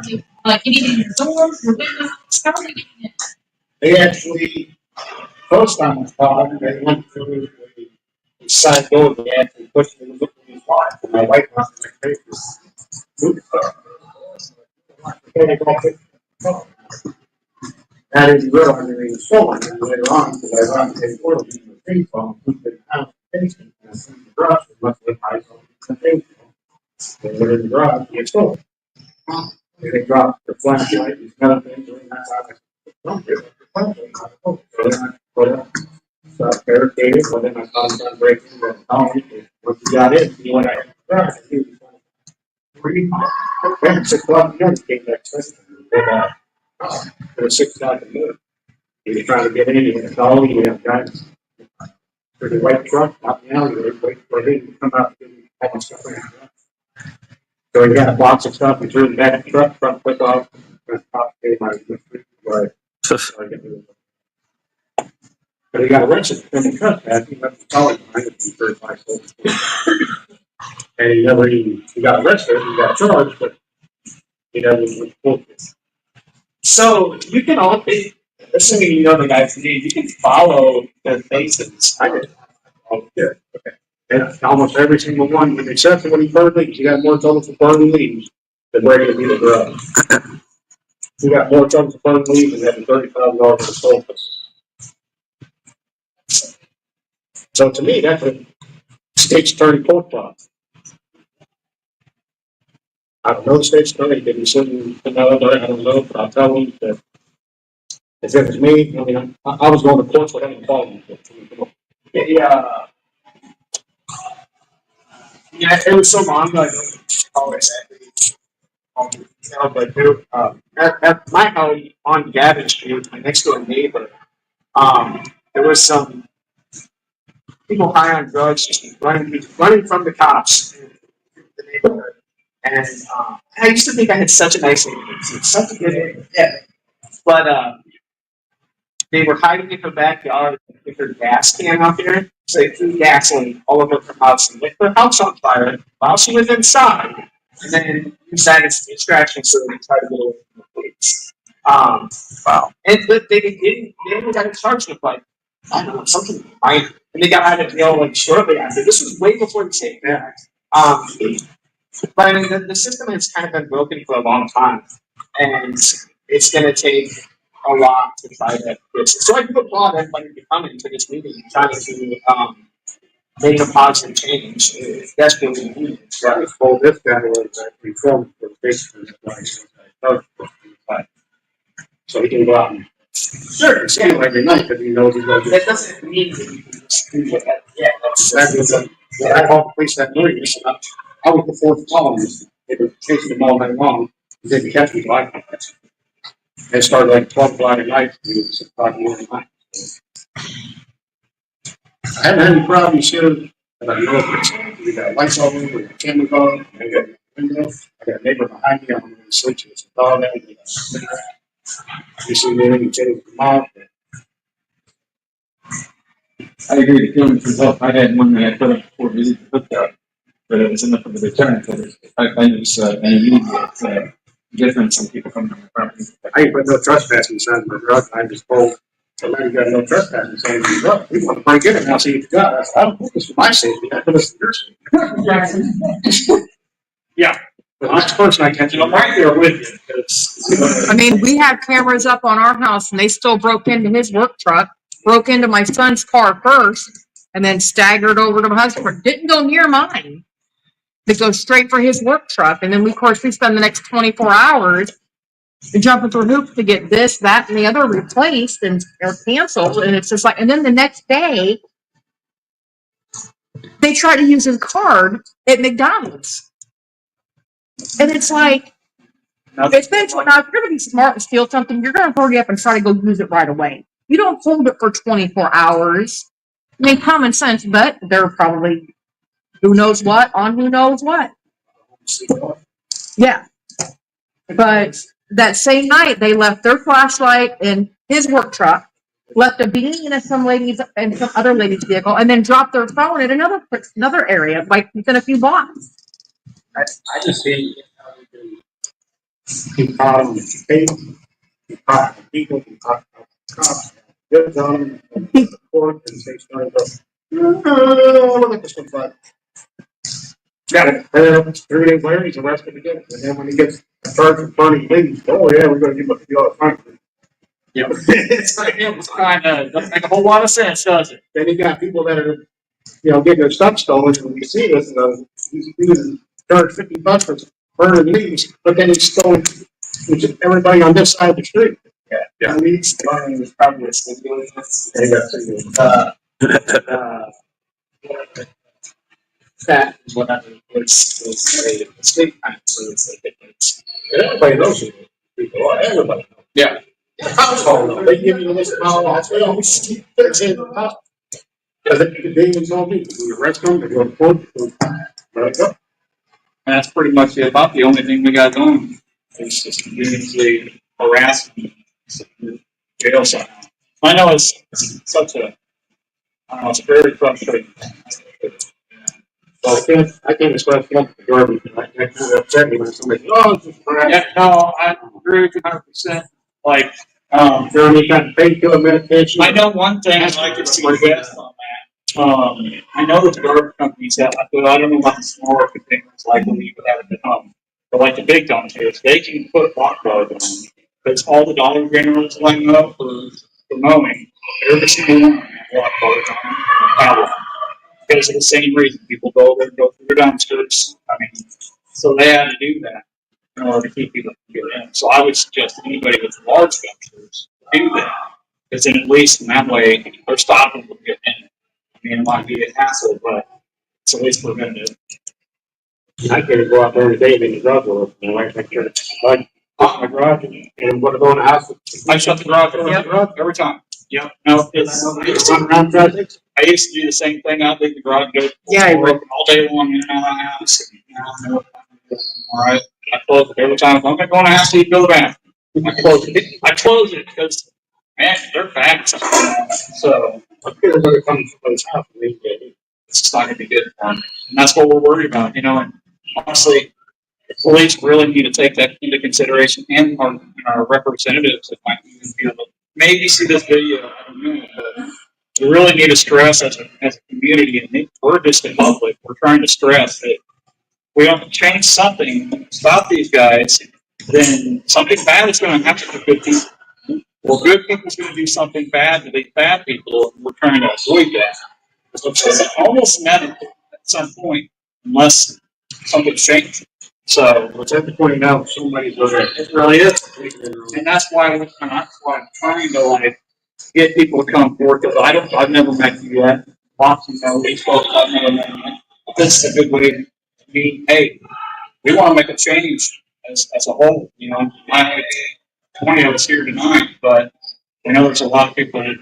you, like, anything in your doors, your windows, how are you getting it? They actually, first time I called, they went through the side door, they actually pushed me to look at his wife, and my wife was in the papers. I didn't realize anything was stolen, and later on, because I run a portal in the ping pong, who could have facing, and I think the brush was much like I saw the ping pong. They were in the garage, they stole it. They dropped the flashlight, these kind of things, and that's how I don't do it. So then I put up, so I barricaded, but then I saw him done breaking the home. Once he got in, he went out. He was pretty hot. Then 6 o'clock in the morning, came back twisted. It was 6 o'clock in the morning. He was trying to get in, he had a dog, he had guys. There's a white truck out in the alleyway, waiting for him to come out and get all the stuff in the truck. So he got a box of stuff, he threw it in the back of the truck took off, and top came out of the street. But he got arrested for the trespass. He left the collar behind it for 35 seconds. And he got arrested, he got charged, but he doesn't report it. So you can all be, assuming you know the guy's name, you can follow the faces. I did. Oh, yeah. Okay. And almost every single one, except for when he burned leaves, he got more trouble for burning leaves than breaking into the garage. He got more trouble for burning leaves than having $30,000 for the sofa. So to me, that's a state's attorney court job. I don't know the state's attorney, did he send another, I don't know, but I'll tell him that if it was me, I mean, I was going to court for having called him. Yeah, it was so long ago, I don't recall exactly. But at my house on Gavin Street, my next door neighbor, there was some people high on drugs just running from the cops in the neighborhood. And I used to think I had such a nice neighborhood. It's such a good neighborhood. Yeah. But They were hiding in her backyard with her gas can out there. So they threw gasoline all over her house and lit her house on fire while she was inside. And then used that as a distraction so they tried to get away from the police. Wow. And but they only got charged with like, I don't know, something minor. And they got out of jail like shortly after. This was way before the Safety Act. But I mean, the system has kind of been broken for a long time. And it's going to take a lot to try to fix it. So I do applaud everybody for coming to this meeting and trying to make a positive change. It's desperately needed. Right, well, this guy was reformed for basically like, so he can go out and see him every night because he knows he's going to That doesn't mean that you can just do that. Yeah, when I called the police that morning, I was the fourth call, and they were chasing them all night long. They didn't catch me like that. They started like 12 o'clock at night, and it was 6 o'clock in the morning night. I haven't had any problems here, but I know it's, we got lights all over, we got cameras on, I got a window, I got a neighbor behind me, I'm going to switch it, it's a dog out, you see me, you take them off. I agree, the killing from help. I had one that I put up before we did the hookup, but it was enough of a deterrent that I noticed an immediate difference in people coming on the property. I ain't put no trespassing signs in my garage, I just told the lady got no trespassing signs in the garage, we want to break in and I'll see if you got it. I said, I don't put this for my safety, I put this for your safety. Yeah, the next person I catch, I'm right there with you, because. I mean, we had cameras up on our house and they still broke into his work truck, broke into my son's car first, and then staggered over to my husband. Didn't go near mine. They go straight for his work truck. And then we, of course, we spend the next 24 hours jumping through hoops to get this, that, and the other replaced and or canceled. And it's just like, and then the next day, they try to use his card at McDonald's. And it's like, it's been, now, if you're going to be smart and steal something, you're going to hurry up and try to go use it right away. You don't hold it for 24 hours. I mean, common sense, but they're probably who knows what on who knows what. Yeah. But that same night, they left their flashlight in his work truck, left a beanie in some lady's and some other lady's vehicle, and then dropped their phone at another area, like within a few blocks. I just see how we can keep calling the state, keep talking to people, keep talking to cops, good on them, and keep the court, and they start to go, look at this one, but. Got it, 3 days later, he's arrested again, and then when he gets charged with burning leaves, oh yeah, we're gonna give him the other front. Yeah. It's like, it was kind of, doesn't make a whole lot of sense, does it? Then you got people that are, getting their stuff stolen, and we see this, he's charged $50 for burning leaves, but then he's stolen everybody on this side of the street. Yeah. Leads burning is probably a stimulus. They got That is what I mean. Was a state kind of so it's and everybody knows it. People, everybody knows. Yeah. Household, they give you a list of all that's what always fix it. Because if you can be on me, you arrest them, they go to court, let it go. And that's pretty much about the only thing we got going. It's just community harassment, jail somehow. I know it's such a, I don't know, it's very frustrating. So I can't express the garbage. I can't upset me when somebody, oh, it's just crap. Yeah, no, I agree with you 100%. Like, Jeremy got painkiller medication. I know one thing I'd like to see best on that. I know that the garbage companies have, but I don't know about the smaller containers like when you would have it at home. But like the big dumpsters, they can put block guards on them. Because all the Dollar Generals line up for mowing, every single one has block guards on them. Because of the same reason, people go over and go through their dumpsters. I mean, so they had to do that in order to keep people from getting in. So I would suggest that anybody with large dumpsters do that. Because then at least in that way, they're stopping from getting in. I mean, it might be a hassle, but it's at least preventative. I can't go out there today and make the garage door open. My wife, I can't. I off my garage and want to go in the house. I shut the garage door every time. Yep. No, it's Run around traffic. I used to do the same thing. I'd leave the garage door open all day long in and out of the house. All right. I close it every time. If I'm going to go in the house, you go to the bathroom. I close it because man, they're fast. So People are coming from those houses, it's just not going to be good for them. And that's what we're worried about, you know. And honestly, the police really need to take that into consideration, and our representatives that might even be able to maybe see this video. I don't know, but we really need to stress as a community, and we're just in public. We're trying to stress that we don't change something, stop these guys, then something bad is going to happen to good people. Well, good people's going to do something bad to these bad people, and we're trying to avoid that. So it's almost inevitable at some point, unless something changes. So What's at the point now, somebody's over there. it really is, and that's why I'm trying to like get people to come forward, because I've never met you yet. Lots of these folks I've never met yet. This is a good way to meet. Hey, we want to make a change as a whole. You know, I 20 of us here tonight, but I know there's a lot of people that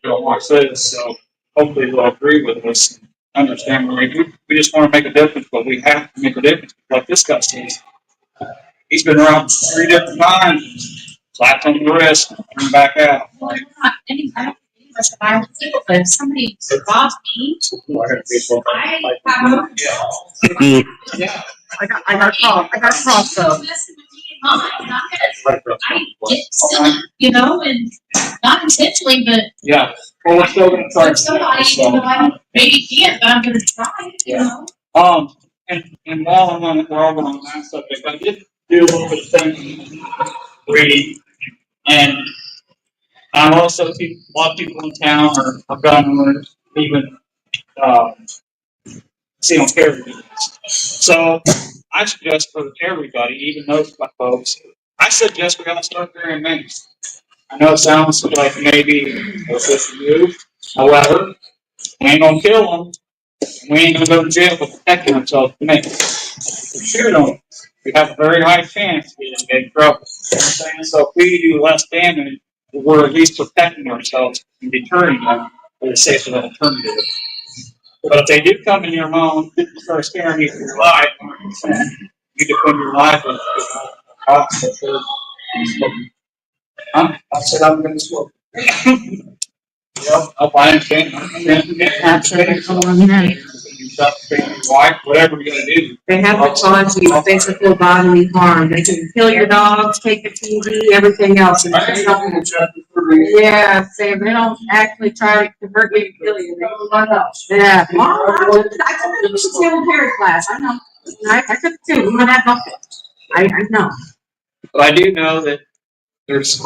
feel like this. So hopefully they'll agree with us and understand we just want to make a difference, but we have to make a difference. Like this guy says, he's been around 3 different times, slapped on the wrist, and back out. Well, not any kind of violent people, but if somebody robs me, I have a. Yeah. I got a cross though. Messing with me and mine, and I get silly, and not intentionally, but Yeah. Well, we're still going to try for somebody, I maybe can't, but I'm gonna try. And while we're all on that subject, I did do a little bit of thinking, reading, and I also see a lot of people in town are gun owners, even see on carry units. So I suggest for everybody, even those folks, I suggest we gotta start carrying mace. I know it sounds like maybe it's just a move. However, we ain't gonna kill them. We ain't gonna go to jail for protecting ourselves from mace. If we shoot them, we have a very high chance of getting in trouble. So if we do less damage, we're at least protecting ourselves and deterring them with a safer alternative. But if they do come in your home and start scaring you for your life, you defend your life with officer. I said I'm going to smoke. Yep, I understand. Wife, whatever you're gonna do. They have to cause you physical bodily harm. They can kill your dogs, take the TV, everything else. And they don't, yeah, say they don't actually try to convert you to kill you. Yeah. Well, I took a concealed carry class. I know. I took it too. Even at nothing. I know. But I do know that there's a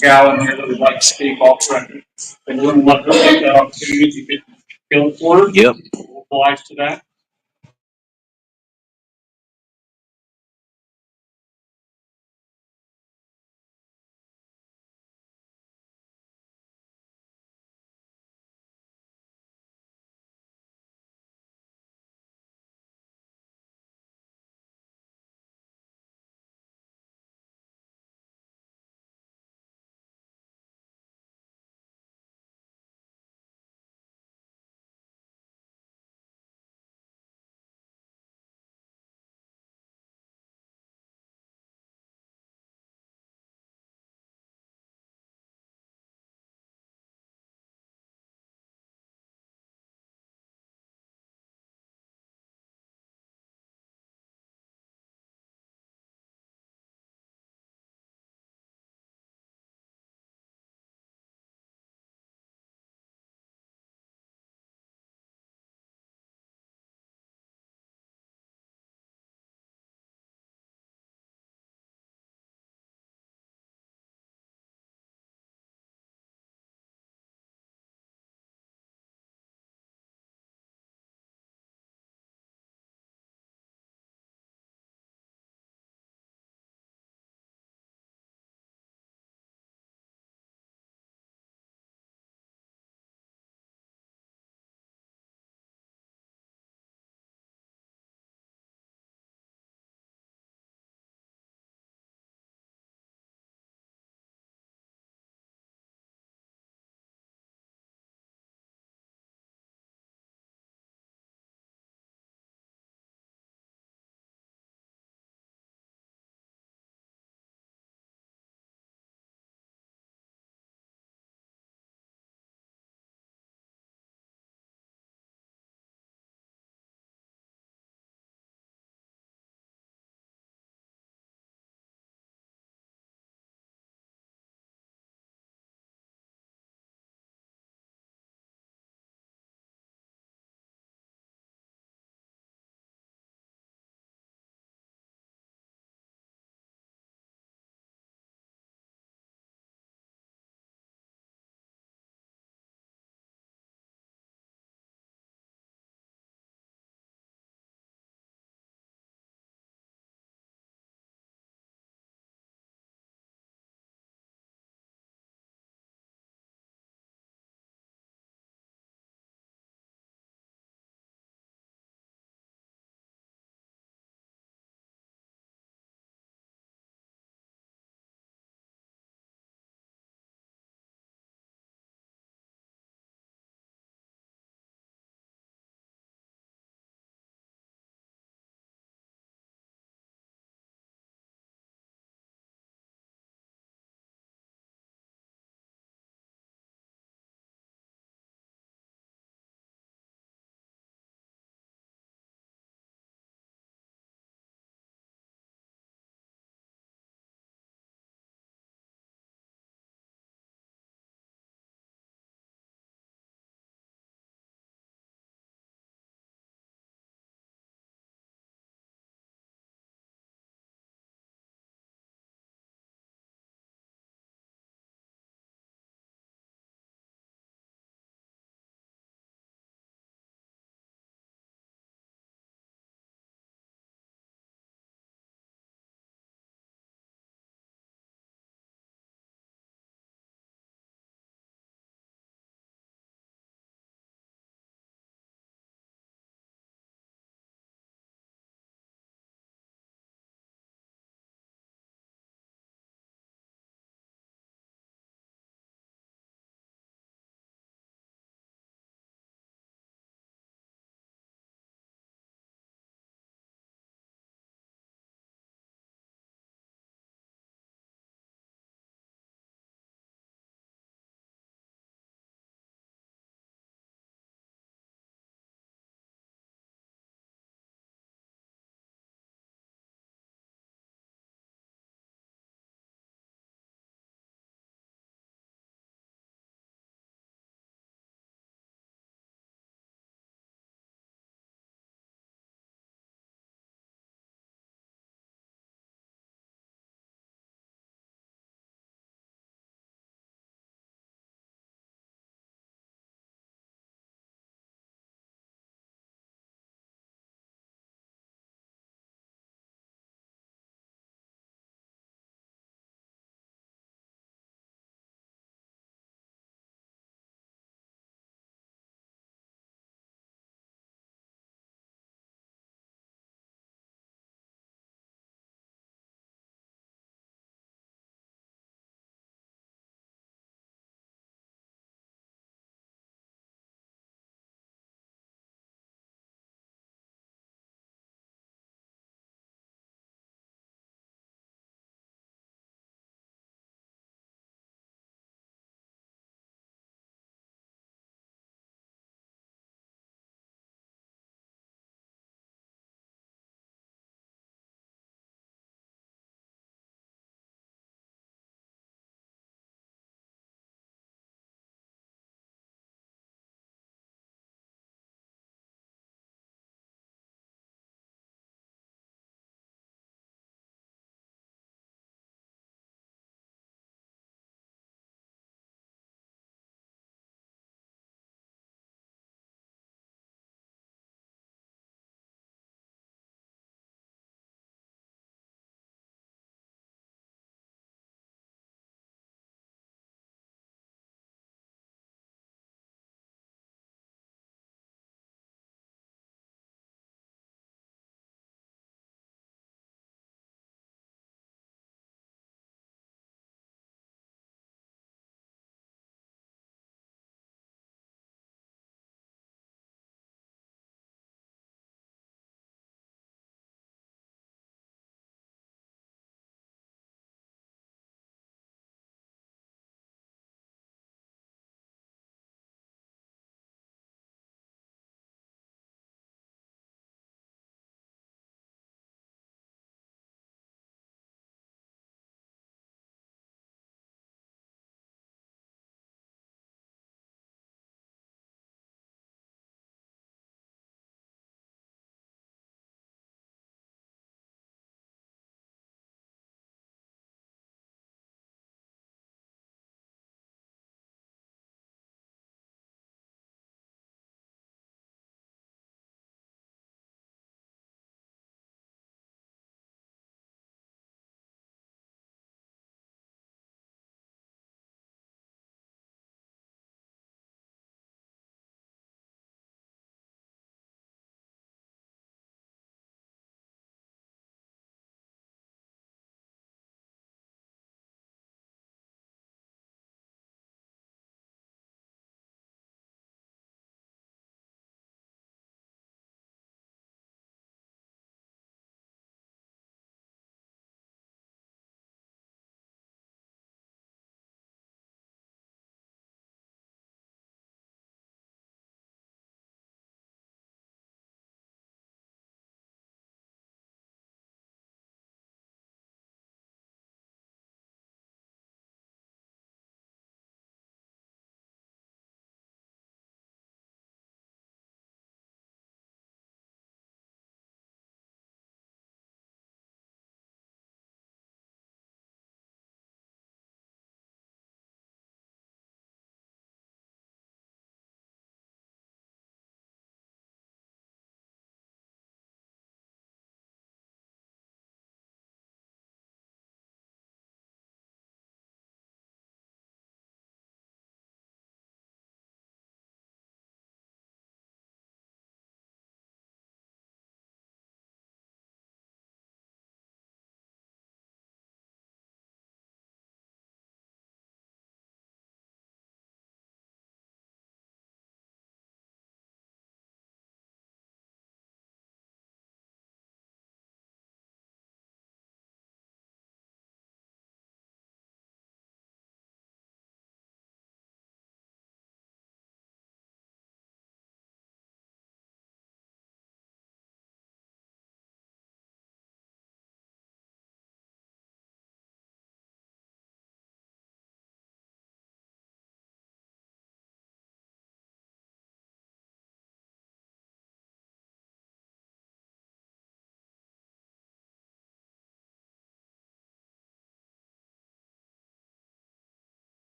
gal in here that would like to speak off record. And we wouldn't let her take that opportunity to get killed for her. Yep. We'll oblige to that.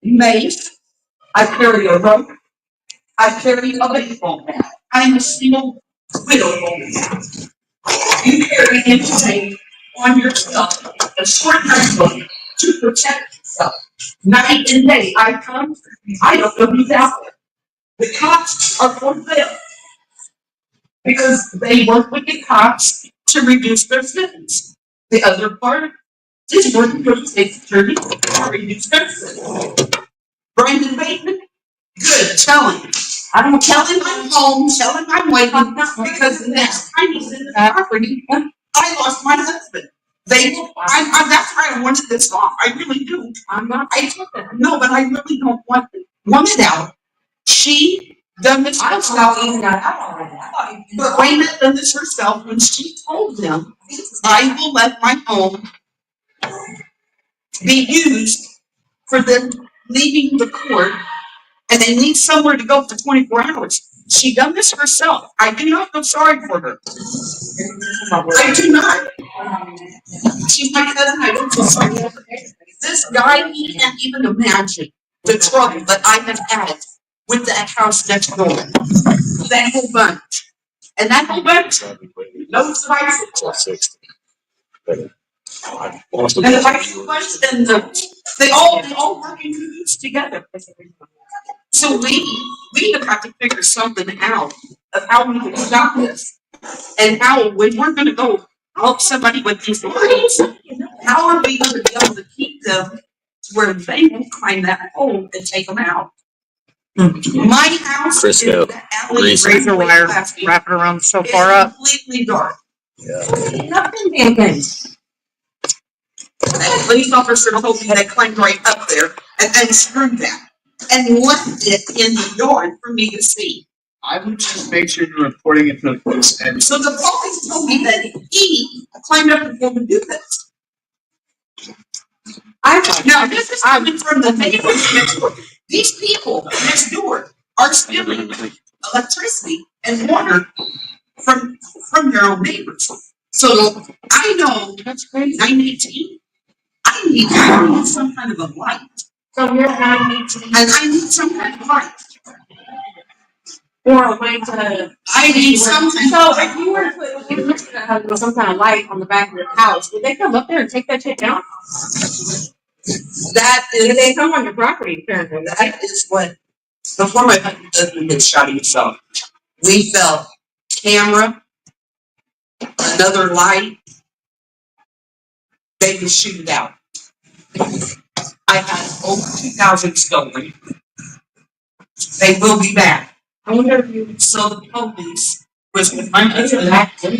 mace. I carry a rope. I carry a baseball bat. I'm a single widow woman now. You carry information on yourself, a short book to protect yourself. Night and day, I come, I don't know who's out there. The cops are for them because they work with the cops to reduce their sentence. The other part is working for the state's attorney to reduce their sentence. Brandon Bateman, good, tell him. I'm telling my home, telling my wife, because the next time he's in the property, I lost my husband. That's why I wanted this off. I really do. I took it. No, but I really don't want it out. She done this herself. But Wayne done this herself when she told them, I will let my home be used for them leaving the court and they need somewhere to go for 24 hours. She done this herself. I do not feel sorry for her. I do not. She's my cousin. I don't feel sorry for her. This guy, he can't even imagine the trouble that I have had with that house next door. That whole bunch. And that whole bunch, no spices. And the vice bunch, and they all work in cahoots together. So we have got to figure something out of how we can stop this. And how, when we're gonna go help somebody with these lines, how are we gonna be able to keep them where they will climb that hole and take them out? My house Crisco. is the alley. Razor wire, wrap it around so far up. Completely dark. Nothing damn thing. That police officer told me they climbed right up there and screwed that and left it in the yard for me to see. I would just make sure you're reporting it to the police. And So the police told me that he climbed up and going to do this. Now this is coming from the neighbors next door. These people next door are stealing electricity and water from their own neighbors. So I know that's crazy. 918. I need some kind of a light. So you're 918. And I need some kind of light. Or a way to. I need something. So if you were to put some kind of light on the back of your house, would they come up there and take that shit down? That If they is, come on your property, apparently. that is what, before my husband had shot himself, we felt camera, another light, they would shoot it out. I had over 2,000 stolen. They will be back. I wonder if you. So the police was with my husband,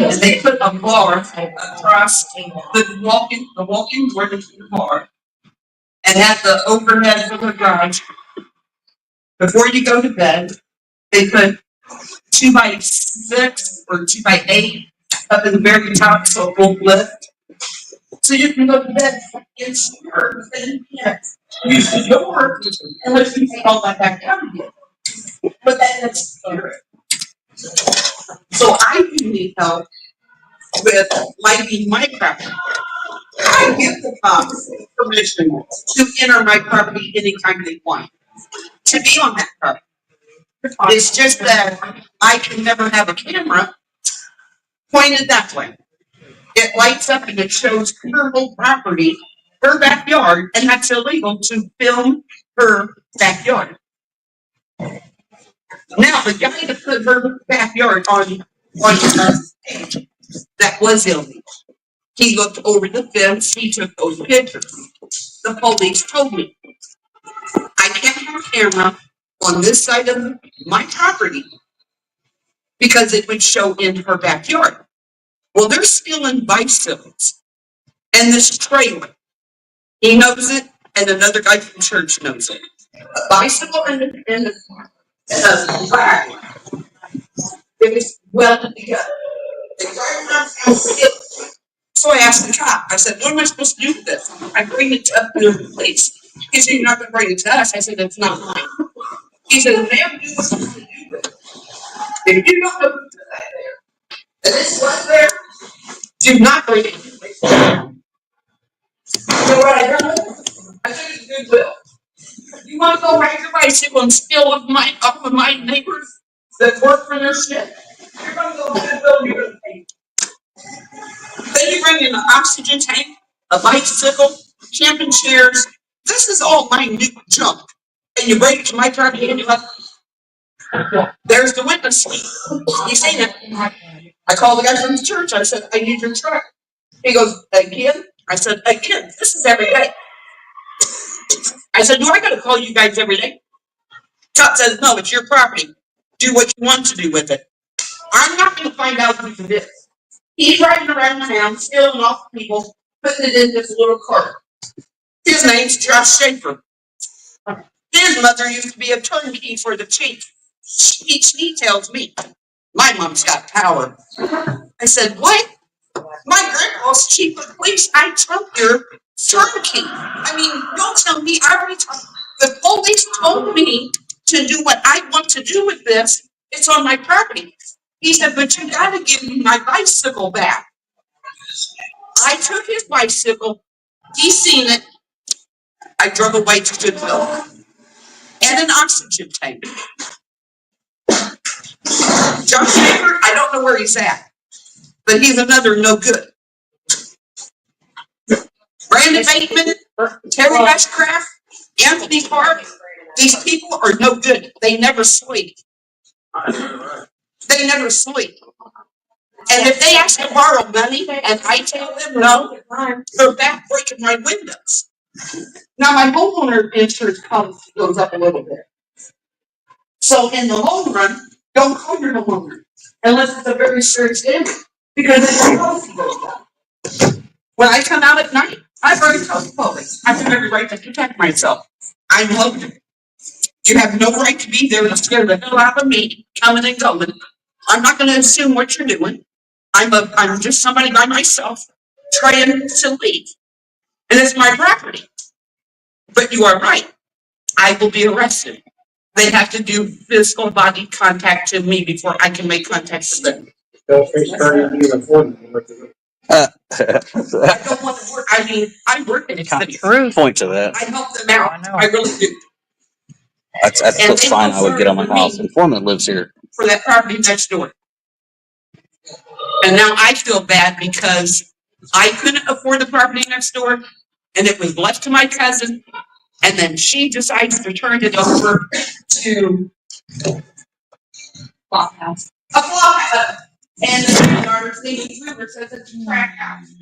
and they put a bar across the walk-in door to the bar, and had the overhead for the garage. Before you go to bed, they put 2x6 or 2x8 up in the very top, so it won't lift. So you can go to bed in sure, and you can't use the door unless you take all that back down again. But that's scary. So I do need help with lighting my property. I give the cops permission to enter my property anytime they want to be on that property. It's just that I can never have a camera pointed that way. It lights up and it shows her whole property, her backyard, and that's illegal to film her backyard. Now, the guy that put her backyard on his page, that was illegal. He looked over the fence, he took those pictures. The police told me, I can't have a camera on this side of my property because it would show in her backyard. Well, they're stealing bicycles and this trailer. He knows it, and another guy from church knows it. A bicycle and a black one. It was welded together. They drive around and steal it. So I asked the cop, I said, what am I supposed to do with this? I bring it up to the police. He said, you're not going to bring it to us. I said, it's not mine. He said, ma'am, do something to do with it. If you don't know that there, and this was there, do not bring it to the police. So what I done, I took it to Goodwill. You wanna go ride your bicycle and steal off of my neighbors that work for their shit? You're gonna go to the building, you're gonna pay. Then you bring in an oxygen tank, a bicycle, camping chairs. This is all minute junk. And you bring it to my property and you have, there's the witness. You seen it. I called the guy from the church. I said, I need your truck. He goes, again? I said, again, this is every day. I said, do I gotta call you guys every day? Cop says, no, it's your property. Do what you want to do with it. I'm not gonna find out who did this. He's riding around town, stealing off people, putting it in this little cart. His name's Josh Schaefer. His mother used to be a turnkey for the chief. She tells me, my mom's got power. I said, what? My grandpa's chief of police. I took your turnkey. I mean, don't tell me. I already told. The police told me to do what I want to do with this. It's on my property. He said, but you gotta give me my bicycle back. I took his bicycle. He seen it. I drove away to Goodwill. And an oxygen tank. John Schaefer, I don't know where he's at. But he's another no good. Brandon Bateman, Terry Rushcraft, Anthony Park, these people are no good. They never sleep. They never sleep. And if they ask to borrow money and I tell them no, they're back breaking my windows. Now my homeowner insurance policy goes up a little bit. So in the long run, don't call your homeowner unless it's a very serious damage because then your policy goes up. When I come out at night, I've already told the police I have every right to protect myself. I'm Logan. You have no right to be there to scare the hell out of me coming and going. I'm not going to assume what you're doing. I'm just somebody by myself trying to leave. And it's my property. But you are right. I will be arrested. They have to do physical body contact to me before I can make contact with them. I don't want to work. I mean, I work in a city. Truth. Point to that. I help them out. I know. I really do. That's the sign I would get on my house. Informant lives here. For that property next door. And now I feel bad because I couldn't afford the property next door and it was left to my cousin. And then she decides to turn it over to Flop house. a flop house. And the daughter's name is River says it's a crack house.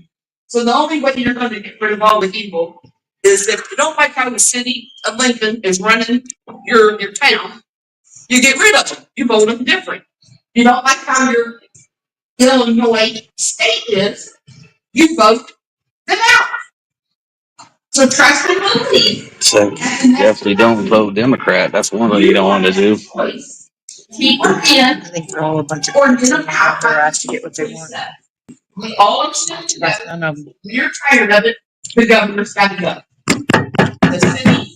So the only way you're going to get rid of all the evil is if you don't like how the city of Lincoln is running your town, you get rid of them. You vote them different. You don't like how your Illinois state is, you vote them out. So trust and believe. So definitely don't vote Democrat. That's one thing you don't want to do. Keep them in I think they're all a bunch of or get them out. they're asked to get what they want. We all accept together. None of them. You're tired of it. The governor's got to go. The city,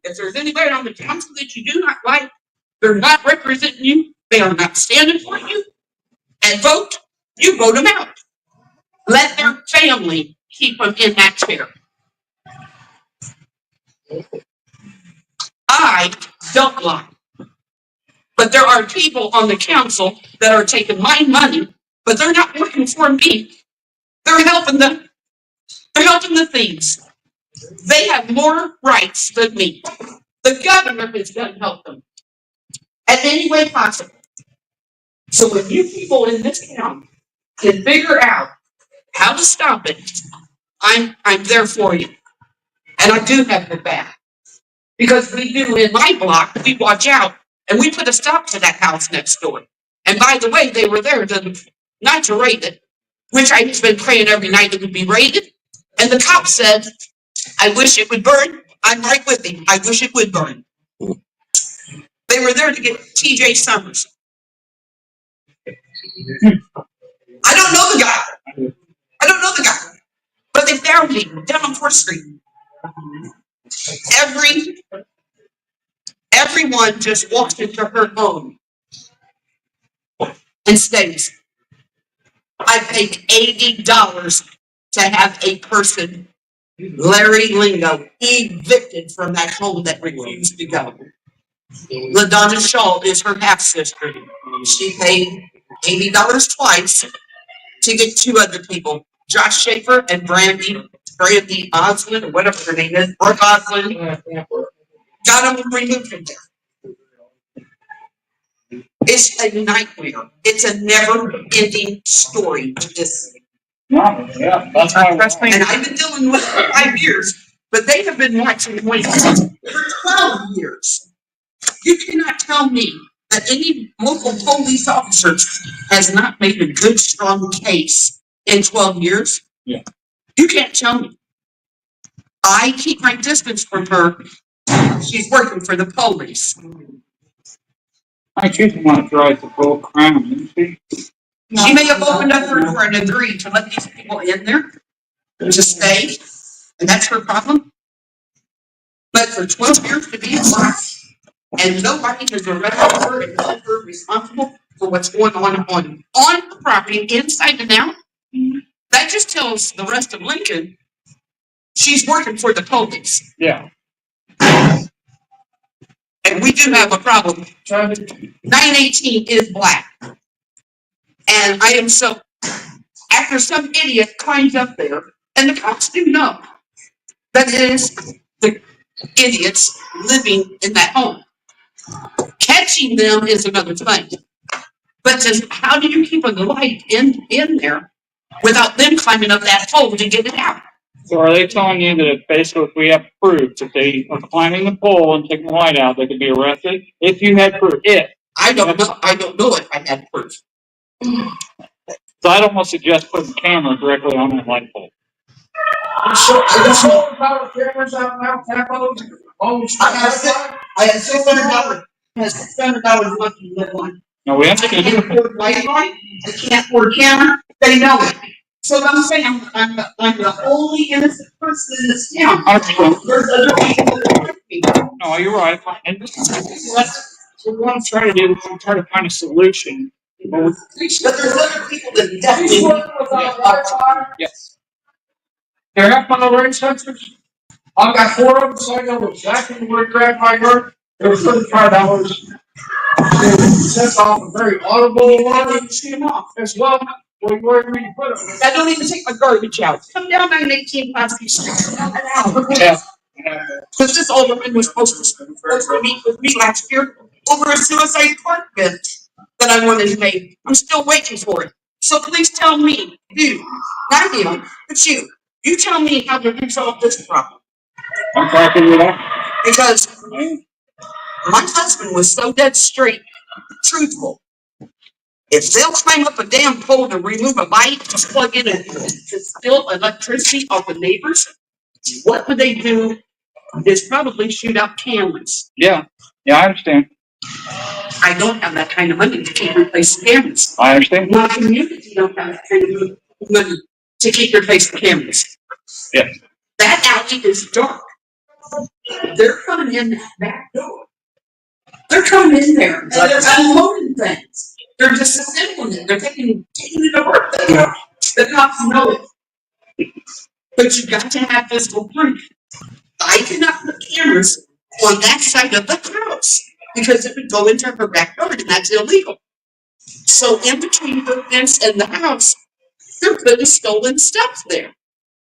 if there's anybody on the council that you do not like, they're not representing you, they are not standing for you, and vote, you vote them out. Let their family keep them in that chair. I don't lie. But there are people on the council that are taking my money, but they're not working for me. They're helping them. They're helping the thieves. They have more rights than me. The governor is going to help them in any way possible. So if you people in this county can figure out how to stop it, I'm there for you. And I do have your back. Because we do in my block, we watch out and we put a stop to that house next door. And by the way, they were there not to raid it, which I've been praying every night it would be raided. And the cop said, I wish it would burn. I'm right with him. I wish it would burn. They were there to get TJ Summers. I don't know the guy. But they found him down on 4th Street. Everyone just walks into her home and stays. I paid $80 to have a person Larry Lingo evicted from that home that refused to go. LaDonna Shaw is her half sister. She paid $80 twice to get two other people, Josh Schaefer and Brandy Osmond, or whatever her name is, Brooke Osmond. Got them removed from there. It's a nightmare. It's a never-ending story. This, Yeah, that's why. and I've been dealing with it for 5 years, but they have been watching me for 12 years. You cannot tell me that any local police officer has not made a good, strong case in 12 years. Yeah. You can't tell me. I keep my distance from her. She's working for the police. I choose to want to drive the full crown, you see? She may have opened up her door and agreed to let these people in there to stay, and that's her problem. But for 12 years to be in class, and nobody has arrested her and held her responsible for what's going on the property, inside and out, that just tells the rest of Lincoln she's working for the police. Yeah. And we do have a problem. 918 is black. And I am so, after some idiot climbs up there, and the cops do know that it is the idiots living in that home. Catching them is another thing. But how do you keep a light in there without them climbing up that pole to get it out? So are they telling you that if basically if we have proof that they are climbing the pole and taking the light out, they could be arrested? If you had proof, I don't know if I had proof. So I'd almost suggest putting cameras directly on that light pole. I have $600. I have $600 left to live on. No, we I understand. can't afford Wi-Fi. I can't afford camera. They know it. So I'm saying I'm the only innocent person in this town. There's other people that are me. No, you're right. And that's what we want to try to do. We want to try to find a solution. But there's other people that definitely need. Yes. They have my range sensors. I've got 4 of them, so I know exactly where to grab my gun. It was $35. Sets off a very audible alarm. See them off. As well, where you put them. I don't even take my garbage out. Come down 918 Plasky Street. Yeah. Because this alderman was supposed to meet with me last year over a suicide park bench that I wanted to make. I'm still waiting for it. So please tell me, you, not him, but you. You tell me how to resolve this problem. I'm talking to you. Because my husband was so dead straight, truthful. If they'll climb up a damn pole to remove a light, to plug in and to steal electricity off the neighbors, what would they do? Is probably shoot out cameras. Yeah. Yeah, I understand. I don't have that kind of money to keep replacing cameras. I understand. My community don't have that kind of money to keep replacing cameras. Yes. That alley is dark. They're coming in that back door. They're coming in there and they're unloading things. They're disassembling it. They're taking it apart. The cops know it. But you got to have physical proof. I cannot put cameras on that side of the house because it would go into her backyard and that's illegal. So in between the fence and the house, they're putting stolen stuff there.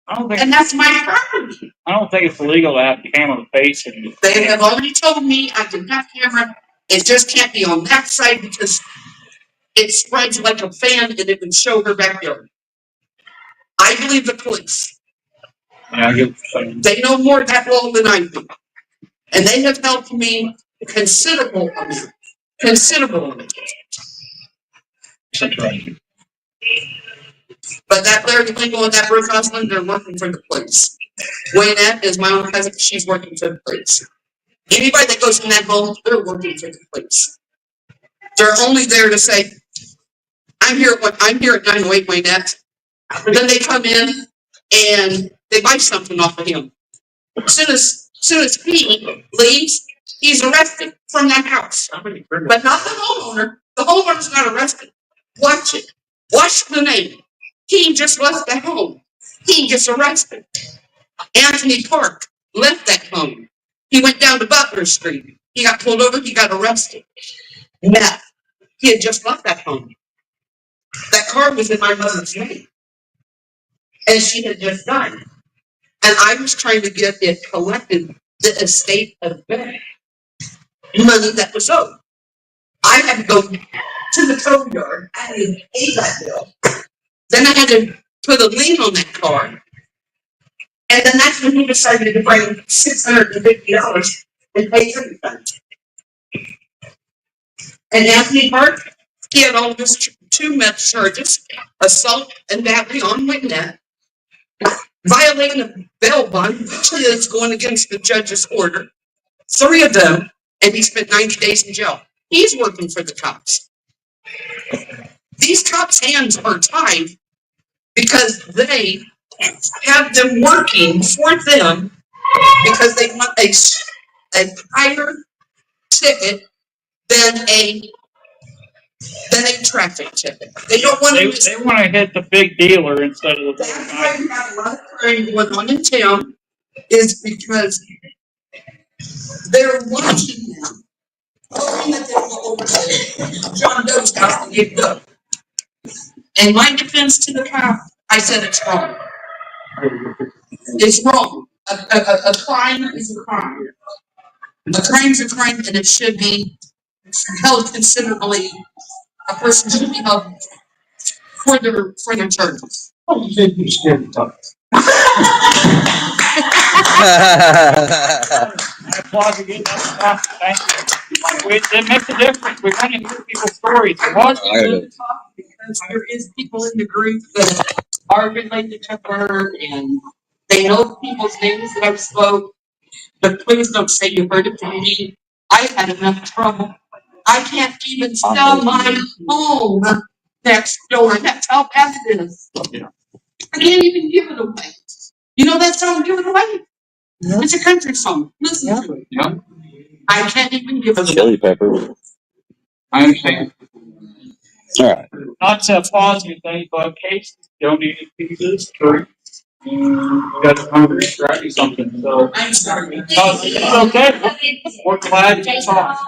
And that's my property. I don't think it's illegal to have camera facing. They have already told me I can have camera. It just can't be on that side because it spreads like a fan and it would show her backyard. I believe the police. Yeah, I get what you're saying. They know more that well than I do. And they have helped me considerable amount. Considerable amount. That's right. But that Larry Lingle and that Bruce Osmond, they're working for the police. Waynette is my own cousin, she's working for the police. Anybody that goes in that home, they're working for the police. They're only there to say, I'm here at 908 Waynette. And then they come in and they buy something off of him. As soon as he leaves, he's arrested from that house. But not the homeowner. The homeowner's not arrested. Watch it. Watch the name. He just left the home. He gets arrested. Anthony Park left that home. He went down to Butler Street. He got pulled over. He got arrested. Meth. He had just left that home. That car was in my mother's name, and she had just died. And I was trying to get it collected, the estate of Betty, money that was owed. I had to go to the tow yard. I had to pay that bill. Then I had to put a lien on that car. And then that's when he decided to bring $650 and pay everything. And Anthony Park, he had all of his two meth charges, assault and battery on Wignett, violating a bail bond, which is going against the judge's order. 3 of them, and he spent 90 days in jail. He's working for the cops. These cops' hands are tied because they have them working for them because they want a higher ticket than a traffic ticket. They don't want to. They want to hit the big dealer instead of the. That's why we have a lot of crime going on in town, is because they're watching them, hoping that they will overstay John Doe's house and get good. And my defense to the cop, I said it's wrong. It's wrong. A crime is a crime. A crime's a crime, and it should be held considerably. A person should be held for their charges. Oh, you said you're scared to talk. I applaud you getting that stuff. Thank you. It makes a difference. We want to hear people's stories. What? Because there is people in the group that are related to her, and they know people's names that I've spoke. But please don't say you heard it from me. I've had enough trouble. I can't even sell my home next door. That's how bad it is. I can't even give it away. You know that song, Give It Away? Yeah. It's a country song. Listen to it. Yeah. I can't even give it away. Chili pepper. I understand. All right. Not to pause anything, but Case donated pizzas, drinks, and you got a hungry, grab you something. So I'm sorry. it's okay. We're glad you talked.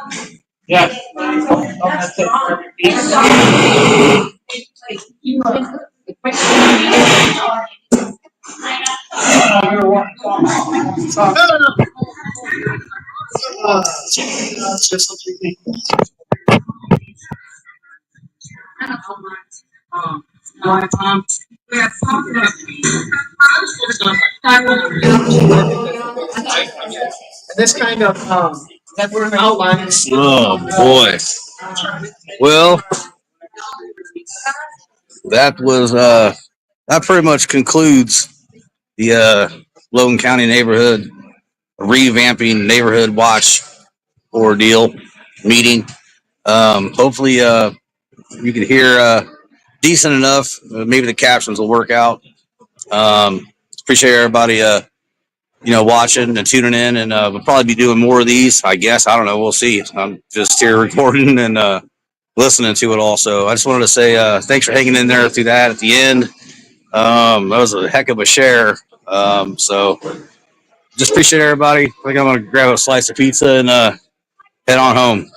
Yeah. That's it. This kind of, that we're in outlines. Oh boy. Well, that was that pretty much concludes the Logan County neighborhood revamping neighborhood watch ordeal meeting. Hopefully you can hear decent enough. Maybe the captions will work out. Appreciate everybody watching and tuning in, and we'll probably be doing more of these, I guess. I don't know, we'll see. I'm just here recording and listening to it all. So I just wanted to say thanks for hanging in there through that at the end. That was a heck of a share. So just appreciate everybody. I think I'm gonna grab a slice of pizza and head on home.